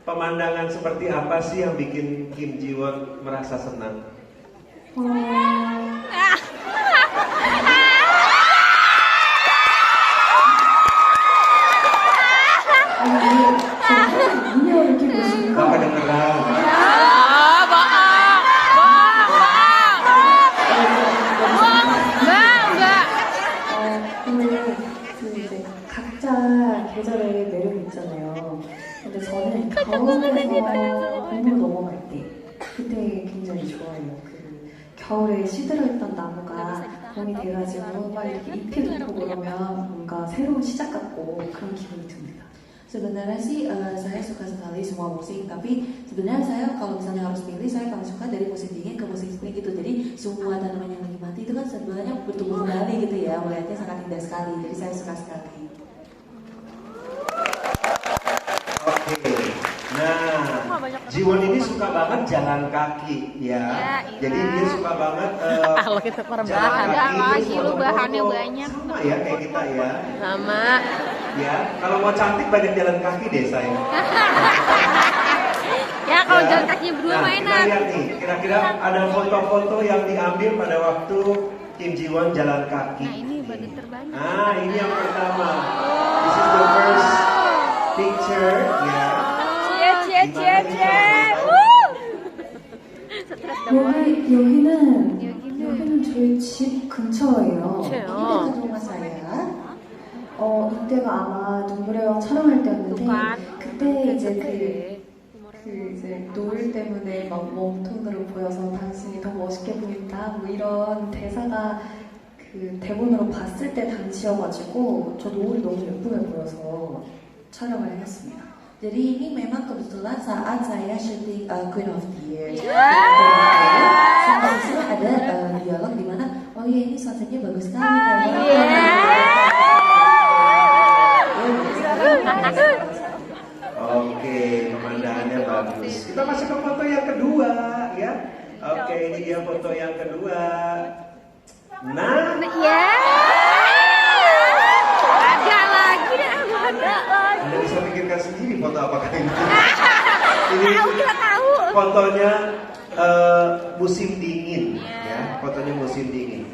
[SPEAKER 1] Pemandangan seperti apa sih yang bikin Kim Ji Won merasa senang?
[SPEAKER 3] 미녀를 끼고 있습니다.
[SPEAKER 1] Gak kedengeran.
[SPEAKER 5] Ah, bohong.
[SPEAKER 4] Enggak.
[SPEAKER 3] 근데 그 이제 각자 계절의 매력이 있잖아요. 근데 저는 겨울에서 봄으로 넘어갈 때 그때 굉장히 좋아해요. 그 겨울에 시들어있던 나무가 봄이 돼가지고 막 이렇게 잎이 돋고 그러면 뭔가 새로운 시작 같고 그런 기분이 듭니다.
[SPEAKER 2] Sebenarnya sih saya suka sekali semua musim, tapi sebenarnya saya kalau misalnya harus pilih, saya paling suka dari musim dingin ke musim spring gitu. Jadi semua tanaman yang lagi mati itu kan sebenarnya bertumbuh kembali gitu ya, melihatnya sangat indah sekali. Jadi saya suka sekali.
[SPEAKER 1] Oke. Nah, Ji Won ini suka banget jalan kaki ya.
[SPEAKER 4] Ya, iya.
[SPEAKER 1] Jadi dia suka banget
[SPEAKER 5] Kalau kita
[SPEAKER 1] jalan
[SPEAKER 5] perbahan.
[SPEAKER 4] Ada
[SPEAKER 1] kaki,
[SPEAKER 4] lagi,
[SPEAKER 1] terus
[SPEAKER 4] lu
[SPEAKER 1] foto-foto.
[SPEAKER 4] bahannya banyak.
[SPEAKER 1] Sama ya kayak kita ya.
[SPEAKER 5] Sama.
[SPEAKER 1] Ya, kalau mau cantik banyak jalan kaki deh saya.
[SPEAKER 4] Ya kalau jalan kakinya berdua mah
[SPEAKER 1] Kita
[SPEAKER 4] enak.
[SPEAKER 1] lihat nih, kira-kira ada foto-foto yang diambil pada waktu Kim Ji Won jalan kaki.
[SPEAKER 4] Nah ini baru terbanyak.
[SPEAKER 1] Nah, ini yang pertama. This is the first picture ya.
[SPEAKER 4] Cie.
[SPEAKER 1] Gimana ini kalau boleh tahu?
[SPEAKER 3] 여기는 저희 집 근처예요.
[SPEAKER 2] Ini dekat rumah saya.
[SPEAKER 3] 이때가 아마 눈물의 여왕 촬영할 때였는데 그때 이제 이제 노을 때문에 막 웜톤으로 보여서 당신이 더 멋있게 보인다 뭐 이런 대사가 그 대본으로 봤을 때 당시여가지고 저 노을이 너무 예쁘게 보여서 촬영을 해봤습니다.
[SPEAKER 2] Jadi ini memang kebetulan saat saya syuting Queen of Tears. Sampai di sini ada dialog di mana, oh iya ini suasananya bagus sekali.
[SPEAKER 1] Oke, pemandangannya bagus. Kita masuk ke foto yang kedua, ya. Oke, ini dia foto yang kedua. Nah,
[SPEAKER 4] Ya. Ada lagi, ada lagi.
[SPEAKER 1] Anda bisa pikirkan sendiri foto apakah ini. Ini
[SPEAKER 4] Udah tahu.
[SPEAKER 1] fotonya musim dingin, ya. Fotonya musim dingin.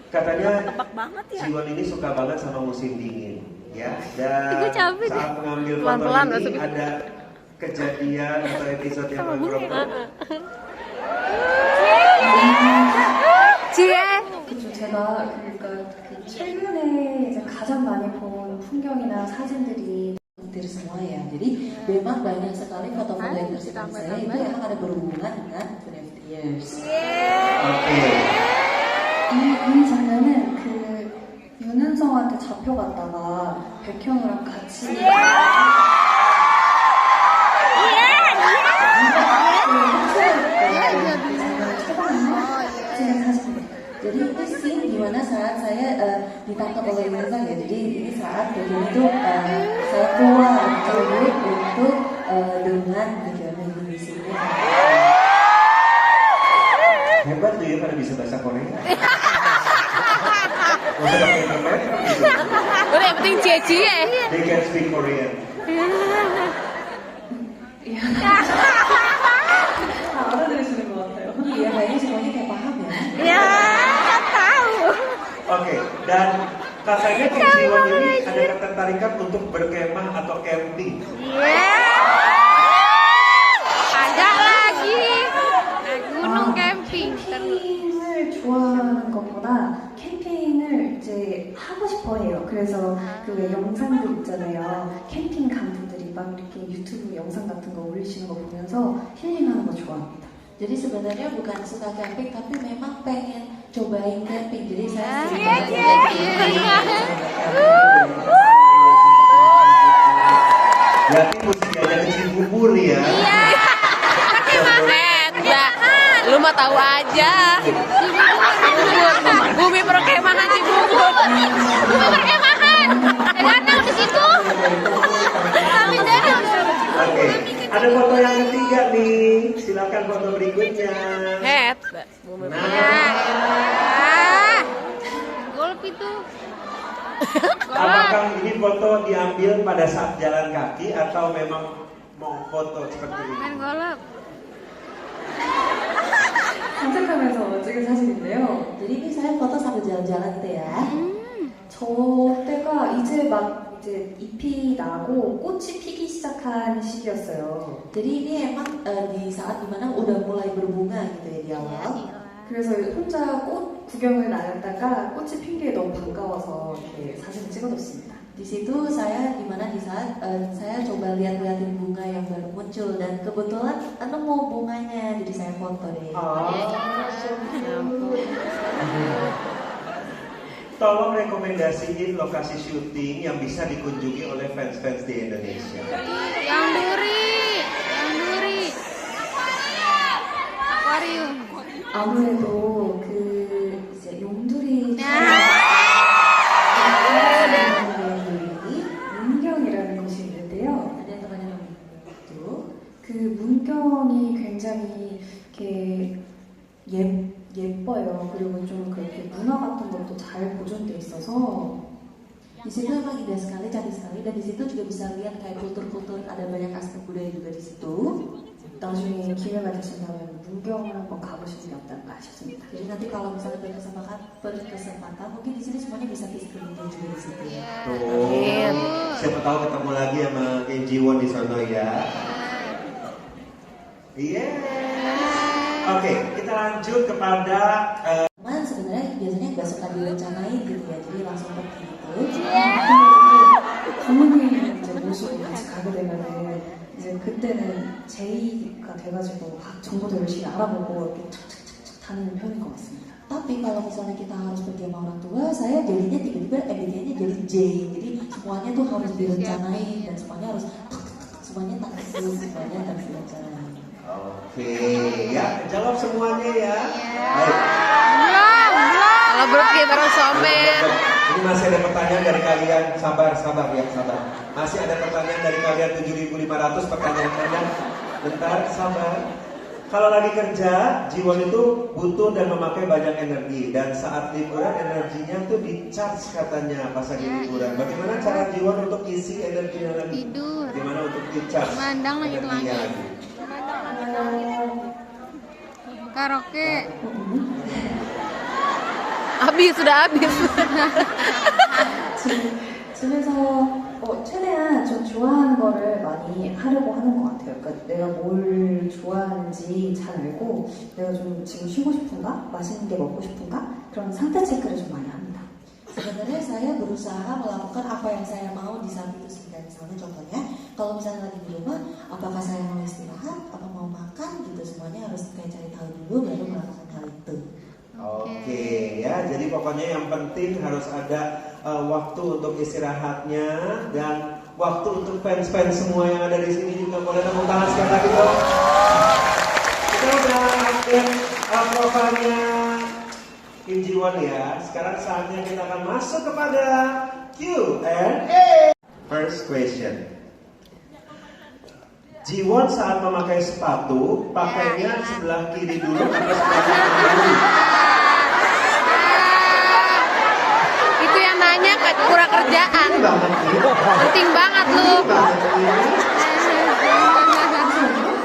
[SPEAKER 1] Katanya Jiwon ini suka banget sama musim dingin, ya. Dan
[SPEAKER 4] Gue capek deh.
[SPEAKER 1] saat mengambil foto
[SPEAKER 5] Pelan-pelan
[SPEAKER 1] ini
[SPEAKER 5] masuk.
[SPEAKER 1] ada kejadian atau episode yang berbeda.
[SPEAKER 4] Cie.
[SPEAKER 3] 그죠. 제가 그 최근에 이제 가장 많이 본 풍경이나 사진들이
[SPEAKER 2] Tears semua ya. Jadi memang banyak sekali foto-foto yang tersimpan saya itu emang ada berhubungan dengan Queen of Tears.
[SPEAKER 1] Oke.
[SPEAKER 3] 이 장면은 그 윤은성한테 잡혀갔다가 백현우랑 같이
[SPEAKER 2] Jadi ini scene dimana saat saya ditangkap oleh Yunzang ya. Jadi ini saat Bagian itu saya keluar cabut untuk dengan Bagian di sini.
[SPEAKER 1] Hebat tuh ya pada bisa bahasa Korea. Gak usah pakai interpreter gitu.
[SPEAKER 5] Udah yang penting cie-cie.
[SPEAKER 1] They can speak Korean.
[SPEAKER 3] 알아들으시는 것 같아요.
[SPEAKER 2] Iya, kayaknya semuanya kayak paham ya.
[SPEAKER 4] Ya, tahu.
[SPEAKER 1] Oke, dan katanya Kim Jiwon ini ada ketertarikan untuk berkemah atau camping.
[SPEAKER 4] Ada lagi. Naik gunung camping terus.
[SPEAKER 3] 캠핑을 좋아하는 것보다 캠핑을 이제 하고 싶어 해요. 그래서 그 왜 영상들 있잖아요. 캠핑 간 분들이 막 이렇게 유튜브 영상 같은 거 올리시는 거 보면서 힐링하는 거 좋아합니다.
[SPEAKER 2] Jadi sebenarnya bukan suka camping, tapi memang pengen cobain camping. Jadi saya suka
[SPEAKER 1] Berarti musiknya kecil bubur ya.
[SPEAKER 5] Enggak. Lu mah tahu aja. Bumi perkemahan Cibubur.
[SPEAKER 4] Bumi perkemahan. Danau di situ. Kami danau.
[SPEAKER 1] Oke, ada foto yang ketiga nih. Silakan foto berikutnya.
[SPEAKER 5] Het.
[SPEAKER 4] Ah, golf itu.
[SPEAKER 1] Apakah ini foto diambil pada saat jalan kaki atau memang mau foto seperti ini?
[SPEAKER 4] Main golf.
[SPEAKER 3] 산책하면서 찍은 사진인데요.
[SPEAKER 2] Jadi ini saya foto sambil jalan-jalan gitu ya.
[SPEAKER 3] 저 때가 이제 막 이제 잎이 나고 꽃이 피기 시작한 시기였어요.
[SPEAKER 2] Jadi ini emang di saat dimana udah mulai berbunga gitu ya di awal.
[SPEAKER 3] 그래서 혼자 꽃 구경을 나갔다가 꽃이 핀 게 너무 반가워서 이렇게 사진을 찍어뒀습니다.
[SPEAKER 2] Di situ saya dimana di saat saya coba lihat-liatin bunga yang baru muncul dan kebetulan nemu bunganya, jadi saya foto deh.
[SPEAKER 1] Tolong rekomendasiin lokasi syuting yang bisa dikunjungi oleh fans-fans di Indonesia.
[SPEAKER 4] Yang duri. Akuarium.
[SPEAKER 3] 아무래도 그 이제 용두리 문경이라는 곳이 있는데요.
[SPEAKER 2] Ada yang temannya namanya itu.
[SPEAKER 3] 그 문경이 굉장히 이렇게 예뻐요. 그리고 좀 그렇게 문화 같은 것도 잘 보존돼 있어서
[SPEAKER 2] Di situ emang indah sekali, cantik sekali, dan di situ juga bisa lihat kayak kultur-kultur, ada banyak aspek budaya juga di situ.
[SPEAKER 3] 나중에 기회가 되신다면 문경을 한번 가보시는 게 어떨까 싶습니다.
[SPEAKER 2] Jadi nanti kalau misalnya berkesempatan, mungkin di sini semuanya bisa visiting juga di situ ya.
[SPEAKER 1] Tuh, siapa tahu ketemu lagi sama Kim Jiwon di sana ya. Iya. Oke, kita lanjut kepada
[SPEAKER 2] Cuman sebenarnya biasanya nggak suka direncanain gitu ya, jadi langsung pergi gitu.
[SPEAKER 3] 부모님 이제 모시고 같이 가게 되면은 이제 그때는 제의가 돼가지고 막 정보도 열심히 알아보고 이렇게 착착착착 다니는 편인 것 같습니다.
[SPEAKER 2] Tapi kalau misalnya kita harus pergi sama orang tua, saya jadinya tiba-tiba MBTI-nya jadi J. Jadi semuanya tuh harus direncanain dan semuanya harus semuanya taktis, semuanya harus direncanain.
[SPEAKER 1] Oke, ya jawab semuanya ya. Baik.
[SPEAKER 5] Kalau berarti bareng somen.
[SPEAKER 1] Ini masih ada pertanyaan dari kalian. Sabar ya, sabar. Masih ada pertanyaan dari kalian 7.500 pertanyaan kalian. Bentar, sabar. Kalau lagi kerja, Jiwon itu butuh dan memakai banyak energi, dan saat liburan energinya tuh di-charge katanya pas lagi liburan. Bagaimana cara Jiwon untuk isi energinya lagi?
[SPEAKER 4] Tidur.
[SPEAKER 1] Bagaimana untuk di-charge
[SPEAKER 4] Mandang
[SPEAKER 1] energinya
[SPEAKER 4] langit-langit.
[SPEAKER 1] lagi?
[SPEAKER 4] Karaoke.
[SPEAKER 5] Sudah habis.
[SPEAKER 3] 집에서 최대한 좀 좋아하는 거를 많이 하려고 하는 것 같아요. 그러니까 내가 뭘 좋아하는지 잘 알고 내가 좀 지금 쉬고 싶은가? 맛있는 게 먹고 싶은가? 그런 상태 체크를 좀 많이 합니다.
[SPEAKER 2] Sebenarnya saya berusaha melakukan apa yang saya mau di saat itu sehingga misalnya contohnya kalau misalnya lagi di rumah, apakah saya mau istirahat, apa mau makan gitu, semuanya harus kayak cari tahu dulu baru melakukan hal itu.
[SPEAKER 1] Oke, ya, jadi pokoknya yang penting harus ada waktu untuk istirahatnya dan waktu untuk fans-fans semua yang ada di sini juga. Boleh tepuk tangan sekali lagi dong. Kita udah update profilnya Kim Jiwon ya. Sekarang saatnya kita akan masuk kepada Q&A. First question. Jiwon saat memakai sepatu, pakainya sebelah kiri dulu atau sebelah kanan dulu?
[SPEAKER 5] Itu yang nanya kurang kerjaan.
[SPEAKER 1] Ini banget ini.
[SPEAKER 5] Penting banget lu.
[SPEAKER 1] Ini banget ini.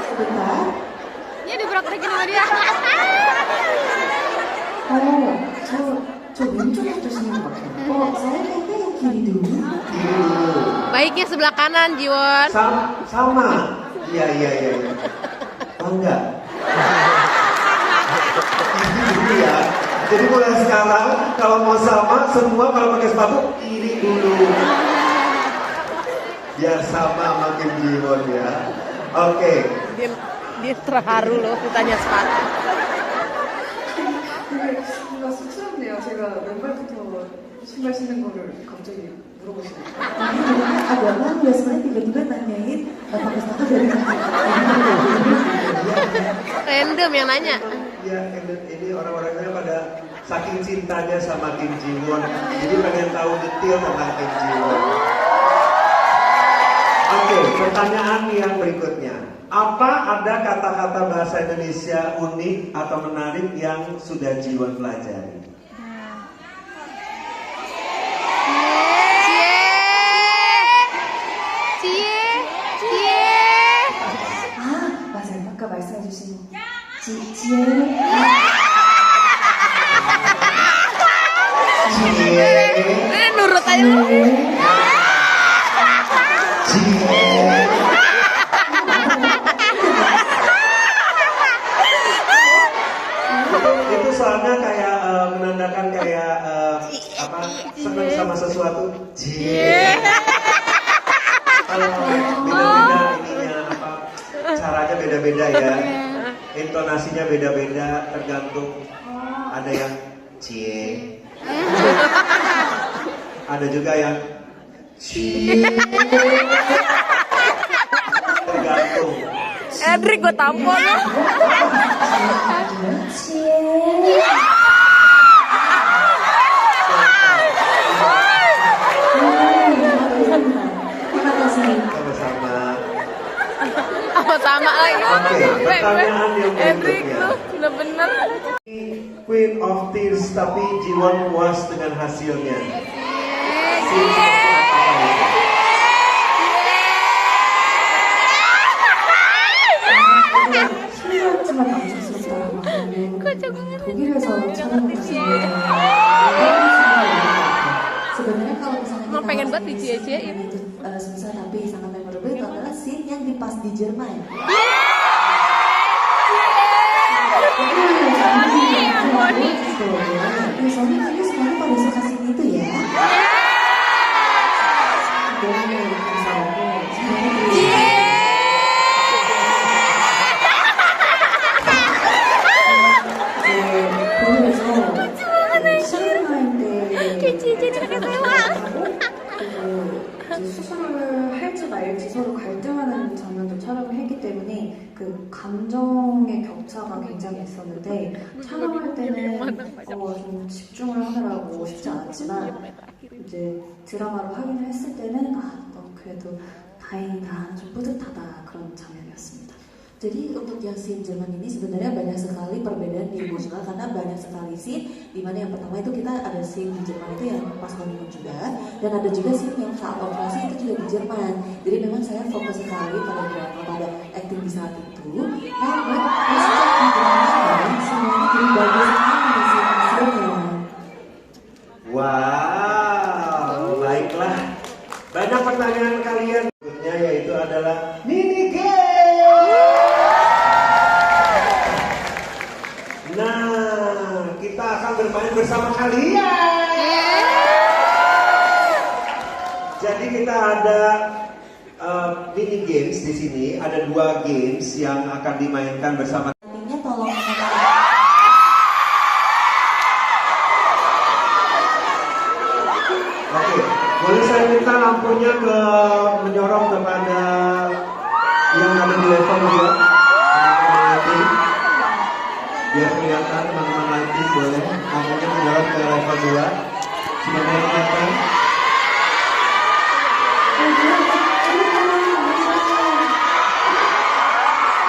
[SPEAKER 2] Sebentar.
[SPEAKER 5] Ya dipraktekin sama dia.
[SPEAKER 2] 저 왼쪽부터 쓰는 것 같아요. saya kayaknya yang kiri dulu.
[SPEAKER 1] Kiri dulu.
[SPEAKER 5] Baiknya sebelah kanan, Jiwon.
[SPEAKER 1] Sama. Iya. Bangga. Kiri dulu ya. Jadi mulai sekarang kalau mau sama semua kalau pakai sepatu kiri dulu. Biar sama makin Jiwon ya. Oke.
[SPEAKER 5] Dia terharu loh ditanya sepatu.
[SPEAKER 3] 되게 뭔가 쑥스럽네요. 제가 왼발부터 신발 신는 거를 갑자기 물어보시네요.
[SPEAKER 2] Agak malu ya sebenarnya tiba-tiba nanyain pakai sepatu dari mana.
[SPEAKER 5] Random yang nanya.
[SPEAKER 1] Ya, ini orang-orangnya pada saking cintanya sama Kim Jiwon, jadi pengen tahu detail tentang Kim Jiwon. Oke, pertanyaan yang berikutnya. Apa ada kata-kata bahasa Indonesia unik atau menarik yang sudah Jiwon pelajari?
[SPEAKER 3] 아, 맞아요. 아까 말씀해주신 지혜.
[SPEAKER 5] Nurut aja lu.
[SPEAKER 1] Itu soalnya kayak menandakan kayak apa senang sama sesuatu. Beda-beda ininya apa caranya beda-beda ya, intonasinya beda-beda tergantung. Ada yang cie, ada juga yang tergantung.
[SPEAKER 5] Edric gue tampol lu. Sama lagi.
[SPEAKER 1] Oke, pertanyaan yang
[SPEAKER 5] Edric
[SPEAKER 1] berikutnya.
[SPEAKER 5] lu udah bener.
[SPEAKER 1] Queen of Tears tapi Jiwon puas dengan hasilnya.
[SPEAKER 3] 실력지만 남성스럽다라고 하면 독일에서 촬영을 했는데
[SPEAKER 2] Sebenarnya kalau misalnya
[SPEAKER 5] Emang pengen banget dicie-ciein.
[SPEAKER 2] itu susah tapi sangat memorable itu adalah scene yang di pas di Jerman. gitu loh ya. Ya soalnya kayaknya semuanya pada suka sini tuh ya. Boleh, misalnya.
[SPEAKER 3] 수술을 할지 말지 서로 갈등하는 장면도 촬영을 했기 때문에 그 감정의 격차가 굉장히 있었는데 촬영할 때는 좀 집중을 하느라고 쉽지 않았지만 이제 드라마로 확인을 했을 때는 그래도 다행이다, 좀 뿌듯하다 그런 장면이었습니다.
[SPEAKER 2] Jadi untuk yang scene Jerman ini sebenarnya banyak sekali perbedaan di emosional karena banyak sekali scene dimana yang pertama itu kita ada scene di Jerman itu yang pas honeymoon juga dan ada juga scene yang saat operasi itu juga di Jerman. Jadi memang saya fokus sekali pada acting di saat itu karena sejak di Jerman semuanya jadi bagus sekali di scene-nya.
[SPEAKER 1] Wow, baiklah. Banyak pertanyaan kalian. Berikutnya yaitu adalah mini game. Nah, kita akan bermain bersama kalian. Jadi kita ada mini games di sini. Ada 2 games yang akan dimainkan bersama.
[SPEAKER 2] Artinya tolong
[SPEAKER 1] Oke, boleh saya minta lampunya menyorong kepada yang ada di level 2. Biar kelihatan teman-teman lighting boleh lampunya menyorong ke level 2. Sudah mulai kelihatan?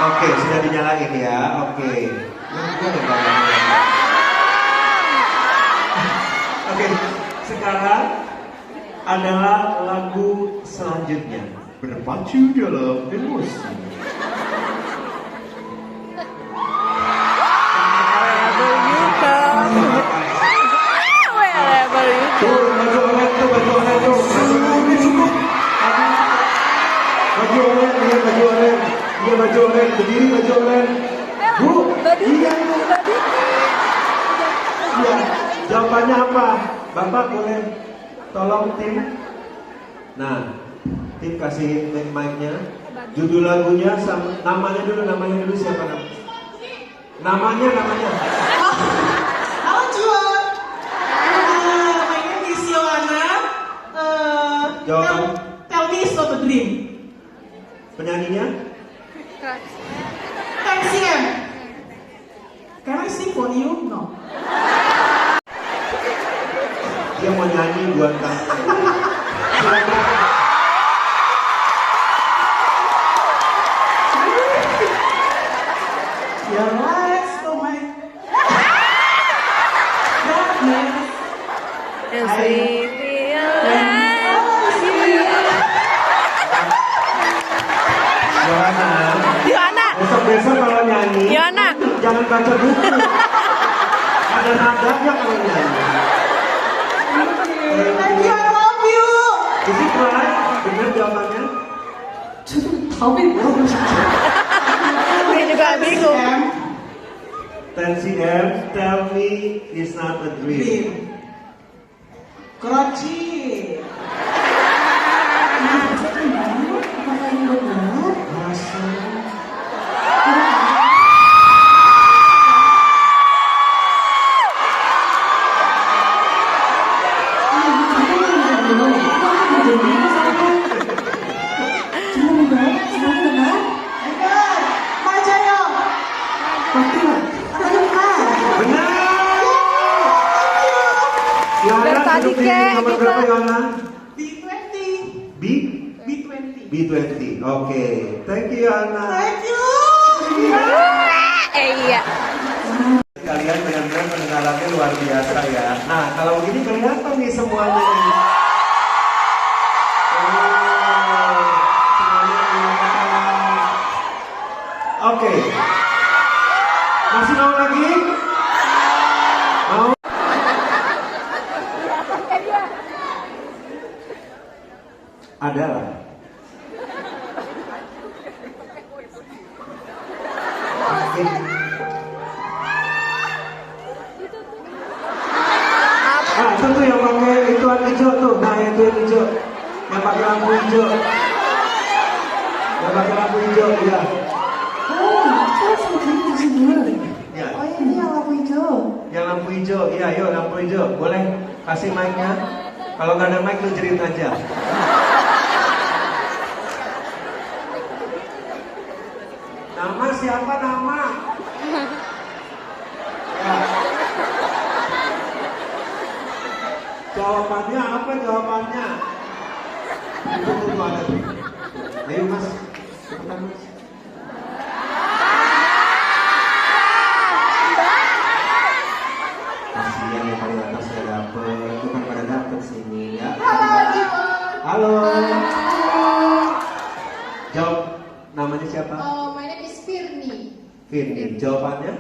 [SPEAKER 1] Oke, sudah dinyalain ya. Oke. Oke, sekarang adalah lagu selanjutnya, berpacu dalam emosi. Tuh, baju oranye tuh, baju oranye tuh, ini cukup. Baju oranye, iya baju oranye, iya baju oranye, berdiri baju oranye. Bu, iya bu. Iya, jawabannya apa? Bapak boleh tolong tim. Nah, tim kasih mic-nya. Judul lagunya, namanya dulu siapa namanya? Namanya.
[SPEAKER 6] Halo Juan. My name is Yohana.
[SPEAKER 1] Jawaban.
[SPEAKER 6] Tell me it's not a dream.
[SPEAKER 1] Penyanyinya?
[SPEAKER 6] 10cm. Can I sing for you? No.
[SPEAKER 1] Dia mau nyanyi buat kamu. Silakan.
[SPEAKER 6] Your lies, oh my. Darkness.
[SPEAKER 1] Yohana. Besok-besok kalau nyanyi.
[SPEAKER 5] Yohana.
[SPEAKER 1] Jangan baca buku. Ada nadanya kalau nyanyi.
[SPEAKER 6] Thank you, I love you.
[SPEAKER 1] Is it right? Benar jawabannya?
[SPEAKER 2] 저도 답이 뭐라고 싶죠?
[SPEAKER 5] Dia juga bingung.
[SPEAKER 1] 10cm, tell me it's not a dream.
[SPEAKER 6] Dream. Keraci.
[SPEAKER 2] Apakah ini benar?
[SPEAKER 1] Masa?
[SPEAKER 6] Benar. Majaya.
[SPEAKER 1] Benar! Yohana,
[SPEAKER 5] Dari tadi,
[SPEAKER 1] duduk di
[SPEAKER 5] Kek,
[SPEAKER 1] nomor
[SPEAKER 5] kita-
[SPEAKER 1] berapa Yohana?
[SPEAKER 6] B20.
[SPEAKER 1] B?
[SPEAKER 6] B20.
[SPEAKER 1] B20. Oke. Thank you Yohana.
[SPEAKER 6] Thank you.
[SPEAKER 5] Iya.
[SPEAKER 1] Kalian benar-benar pendengarannya luar biasa ya. Nah, kalau begini kelihatan nih semuanya nih. Oh, semuanya kelihatan. Oke. Masih mau lagi? Mau? Adalah. Oke. warna hijau tuh. Nah itu yang hijau. Yang pakai lampu hijau. Yang pakai lampu hijau, ya.
[SPEAKER 2] 처음에 들으시는
[SPEAKER 1] Ya.
[SPEAKER 2] ini yang lampu hijau.
[SPEAKER 1] Yang lampu hijau, iya yuk lampu hijau. Boleh kasih mic-nya? Kalau nggak ada mic lu jerit aja. Nama siapa nama? Ya. Jawabannya apa jawabannya? Tunggu ada tuh. Ayo mas, cepetan mas. Kasihan yang paling atas gak dapet, itu kan pada dapet sini ya. Halo. Jawab, namanya siapa?
[SPEAKER 7] My name is Firni.
[SPEAKER 1] Firni. Jawabannya?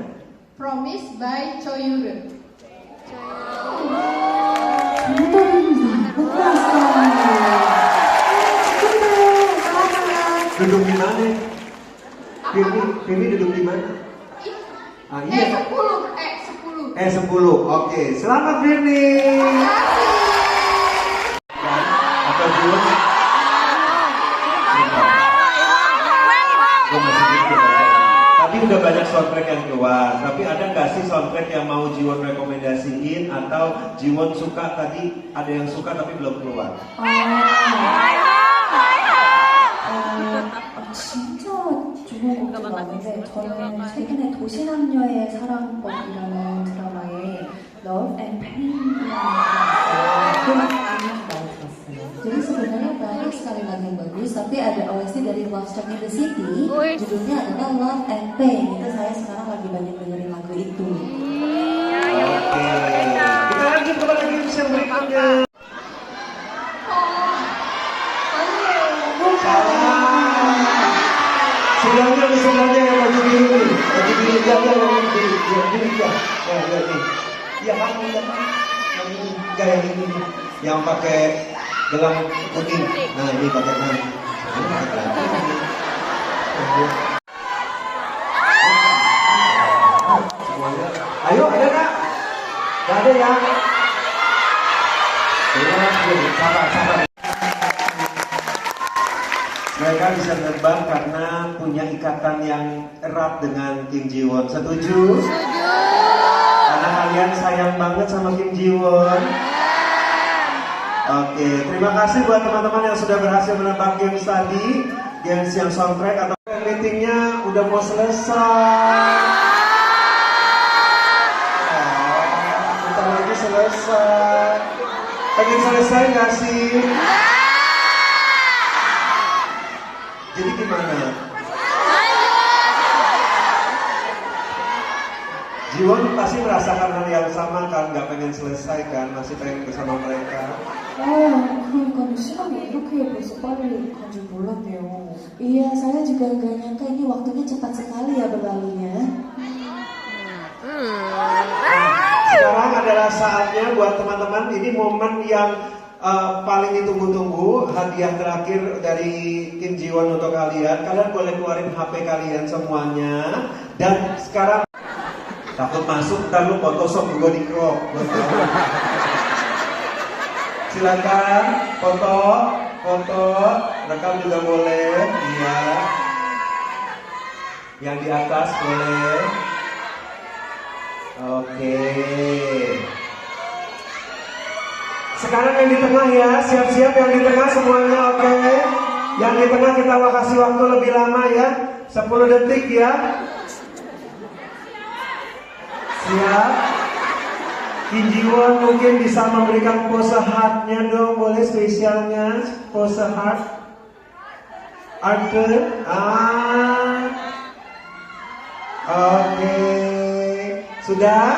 [SPEAKER 7] Promise by Choyure.
[SPEAKER 1] Duduk di mana? Firni duduk di mana? Ah, iya.
[SPEAKER 7] 10.
[SPEAKER 1] 10. Oke, selamat Firni. Atau Jiwon? Gue masih mikir. Tadi udah banyak soundtrack yang keluar. Tapi ada nggak sih soundtrack yang mau Jiwon rekomendasiin atau Jiwon suka tadi? Ada yang suka tapi belum keluar.
[SPEAKER 3] 진짜 좋은 곡도 많은데 저는 최근에 도시남녀의 사랑법이라는 드라마에 Love and Pain이라는 그 많이 들었어요.
[SPEAKER 2] Jadi sebenarnya banyak sekali lagu yang bagus, tapi ada OST dari Love Struck in the City, judulnya adalah Love and Pain. Itu saya sekarang lagi banyak dengerin lagu itu.
[SPEAKER 1] Oke. Kita lanjut kepada games yang berikutnya. Sebelahnya yang baju biru nih, baju biru jaga yang biru, yang biru ya, ya ini, ya kan, yang ini, enggak yang ini nih, yang pakai gelang kuning, nah ini pakai gelang, semuanya, ayo ada nggak? Nggak ada ya? Sabar. Mereka bisa terbang karena punya ikatan yang erat dengan Kim Ji-won. Setuju? Karena kalian sayang banget sama Kim Ji-won. Oke, terima kasih buat teman-teman yang sudah berhasil menebak games tadi. Games yang soundtrack atau meetingnya udah mau selesai. Bentar lagi selesai. Pengen selesai nggak sih? Jadi gimana? Jiwon pasti merasakan hal yang sama kan, nggak pengen selesai kan, masih pengen bersama mereka.
[SPEAKER 3] 그러니까 시간이 이렇게 벌써 빨리 간 줄 몰랐네요.
[SPEAKER 2] Iya, saya juga gak nyangka ini waktunya cepat sekali ya berlalunya.
[SPEAKER 1] Sekarang adalah saatnya buat teman-teman, ini momen yang paling ditunggu-tunggu, hadiah terakhir dari Kim Ji-won untuk kalian. Kalian boleh keluarin HP kalian semuanya. Dan sekarang takut masuk, ntar lu Photoshop gue di crop. Silakan foto, rekam juga boleh. Iya. Yang di atas boleh. Oke. Sekarang yang di tengah ya, siap-siap yang di tengah semuanya, oke. Yang di tengah kita kasih waktu lebih lama ya, 10 detik ya. Siap. Kim Ji-won mungkin bisa memberikan pose heart-nya dong, boleh spesialnya, pose heart. Oke. Sudah?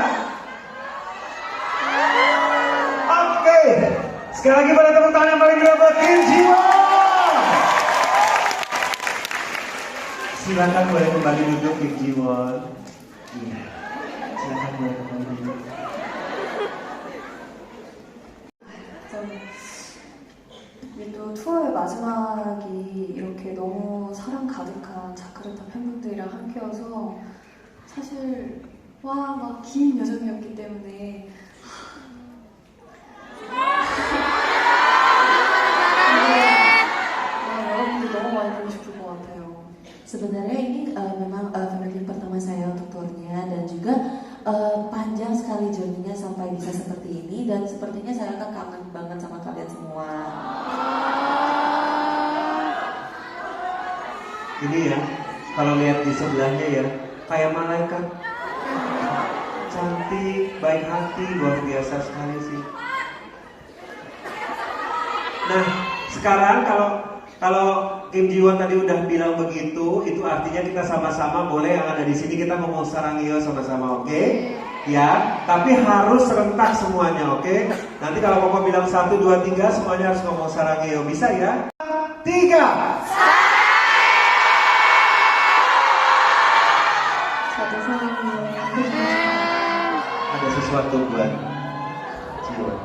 [SPEAKER 1] Sekali lagi pada tepuk tangan yang paling gede buat Kim Ji-won. Silakan boleh kembali duduk Kim Ji-won. Iya. Silakan boleh kembali duduk.
[SPEAKER 3] 또 투어의 마지막이 이렇게 너무 사랑 가득한 자카르타 팬분들이랑 함께여서 사실 막 긴 여정이었기 때문에
[SPEAKER 2] journey-nya sampai bisa seperti ini, dan sepertinya saya akan kangen banget sama kalian semua.
[SPEAKER 1] Ini ya, kalau lihat di sebelahnya ya, kayak malaikat. Cantik, baik hati, luar biasa sekali sih. Nah, sekarang kalau Kim Ji-won tadi udah bilang begitu, itu artinya kita sama-sama boleh yang ada di sini kita ngomong sarangyo sama-sama, oke? Ya, tapi harus serentak semuanya, oke? Nanti kalau Papa bilang 1, 2, 3, semuanya harus ngomong sarangyo, bisa ya? 3.
[SPEAKER 3] 저도 사랑해요.
[SPEAKER 1] Ada sesuatu buat Ji-won.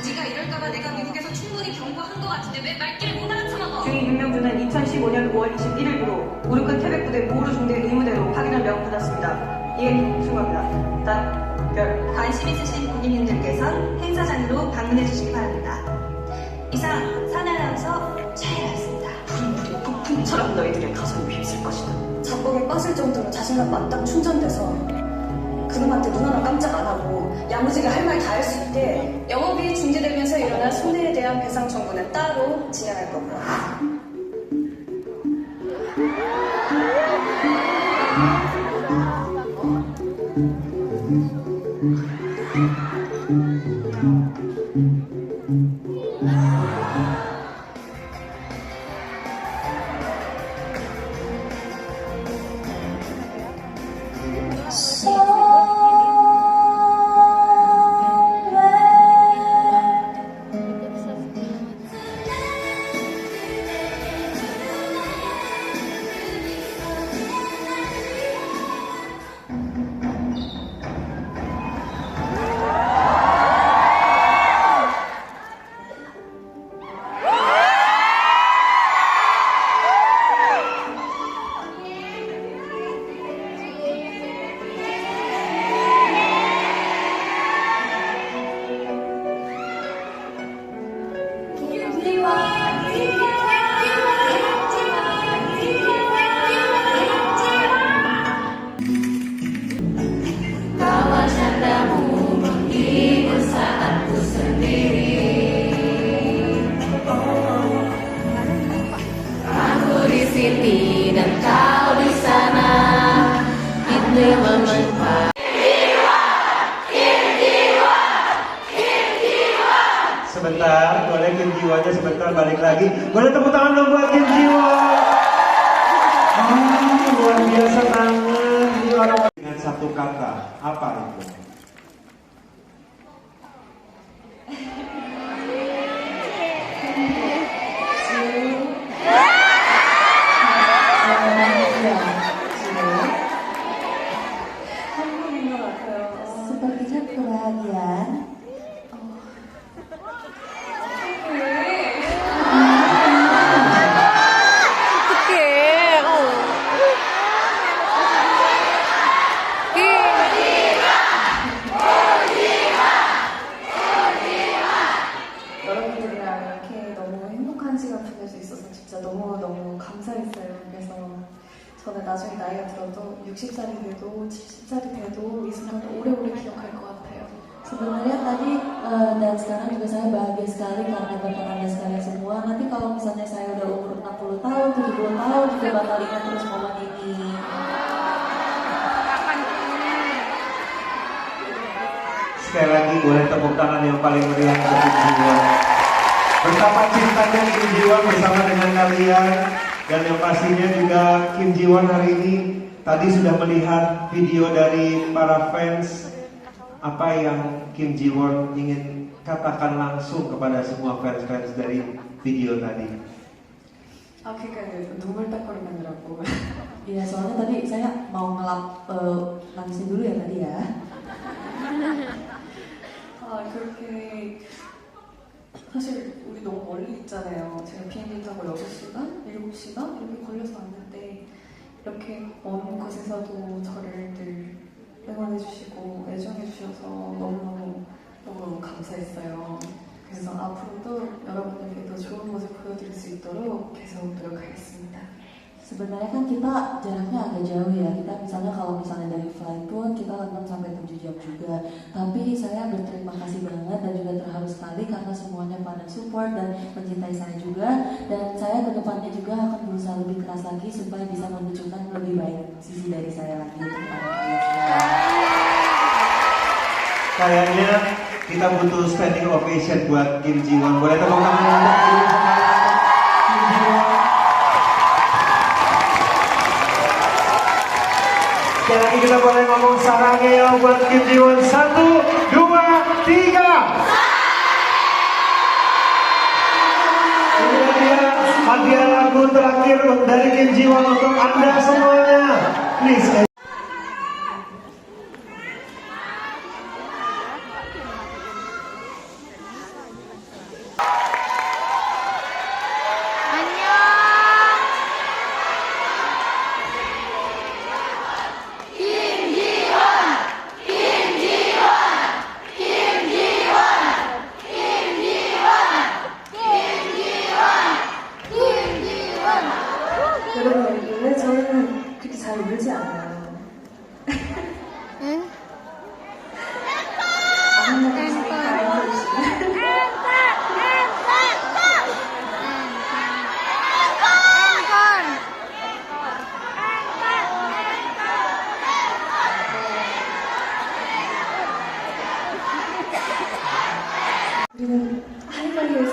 [SPEAKER 8] 네가 이럴까봐 내가 미국에서 충분히 경고한 것 같은데 왜 말귀를 못 알아쳐먹어?
[SPEAKER 6] 주인 윤명준은 2015년 5월 21일부로 무릎근 태백부대 보호로 중대 의무대로 확인을 명받았습니다. 예, 충고합니다. 답별.
[SPEAKER 8] 관심 있으신 군인님들께선 행사장으로 방문해 주시기 바랍니다. 이상 사내아나운서 최혜라였습니다.
[SPEAKER 6] 불이 폭풍처럼 너희들의 가슴을 휩쓸 것이다.
[SPEAKER 9] 잡곡에 빠질 정도로 자신감 만땅 충전돼서 그놈한테 눈 하나 깜짝 안 하고 야무지게 할 말 다 할 수 있게 영업이 중지되면서 일어난 손해에 대한 배상 청구는 따로 진행할 거고요.
[SPEAKER 1] Sebentar, boleh Kim Ji-wonnya sebentar balik lagi. Boleh tepuk tangan dong buat Kim Ji-won. Luar biasa banget. Ini orang dengan satu kata. Apa itu?
[SPEAKER 2] Sepertinya kebahagiaan.
[SPEAKER 3] 여러분들이랑 이렇게 너무 행복한 시간 보낼 수 있어서 진짜 너무너무 감사했어요. 그래서 저는 나중에 나이가 들어도 60살이 돼도 70살이 돼도 이 순간을 오래오래 기억할 것 같아요.
[SPEAKER 2] Sebenarnya tadi dan sekarang juga saya bahagia sekali karena berkat Anda sekalian semua. Nanti kalau misalnya saya udah umur 60 tahun, 70 tahun juga bakal ingat terus momen ini.
[SPEAKER 1] Sekali lagi boleh tepuk tangan yang paling meriah untuk Kim Ji-won. Betapa cintanya Kim Ji-won bersama dengan kalian. Dan yang pastinya juga Kim Ji-won hari ini tadi sudah melihat video dari para fans. Apa yang Kim Ji-won ingin katakan langsung kepada semua fans-fans dari video tadi?
[SPEAKER 3] 그러니까 눈물 닦거리 만들었고
[SPEAKER 2] Iya, soalnya tadi saya mau nangisin dulu ya tadi ya.
[SPEAKER 3] 그렇게 사실 우리 너무 멀리 있잖아요. 제가 비행기 타고 6시간, 7시간 이렇게 걸려서 왔는데 이렇게 먼 곳에서도 저를 늘 응원해주시고 애정해주셔서 너무 감사했어요. 그래서 앞으로도 여러분들께 더 좋은 모습 보여드릴 수 있도록 계속 노력하겠습니다.
[SPEAKER 2] Sebenarnya kan kita jaraknya agak jauh ya. Kita misalnya kalau misalnya dari flight pun kita 6-7 jam juga. Tapi saya berterima kasih banget dan juga terharu sekali karena semuanya pada support dan mencintai saya juga. Dan saya ke depannya juga akan berusaha lebih keras lagi supaya bisa menunjukkan lebih baik sisi dari saya lagi untuk para kalian semua.
[SPEAKER 1] Kayaknya kita butuh standing ovation buat Kim Ji Won. Boleh tepuk tangan untuk Kim Ji Won? Sekali lagi kita boleh ngomong sarangnya buat Kim Ji Won. 1, 2, 3. Ini dia hadiah lagu terakhir dari Kim Ji Won untuk Anda semuanya. Please.
[SPEAKER 3] 여러분, 원래 저는 그렇게 잘 울지 않아요.
[SPEAKER 4] 응?
[SPEAKER 3] 아무나 다 알려주시면. 우리는 하이바리에서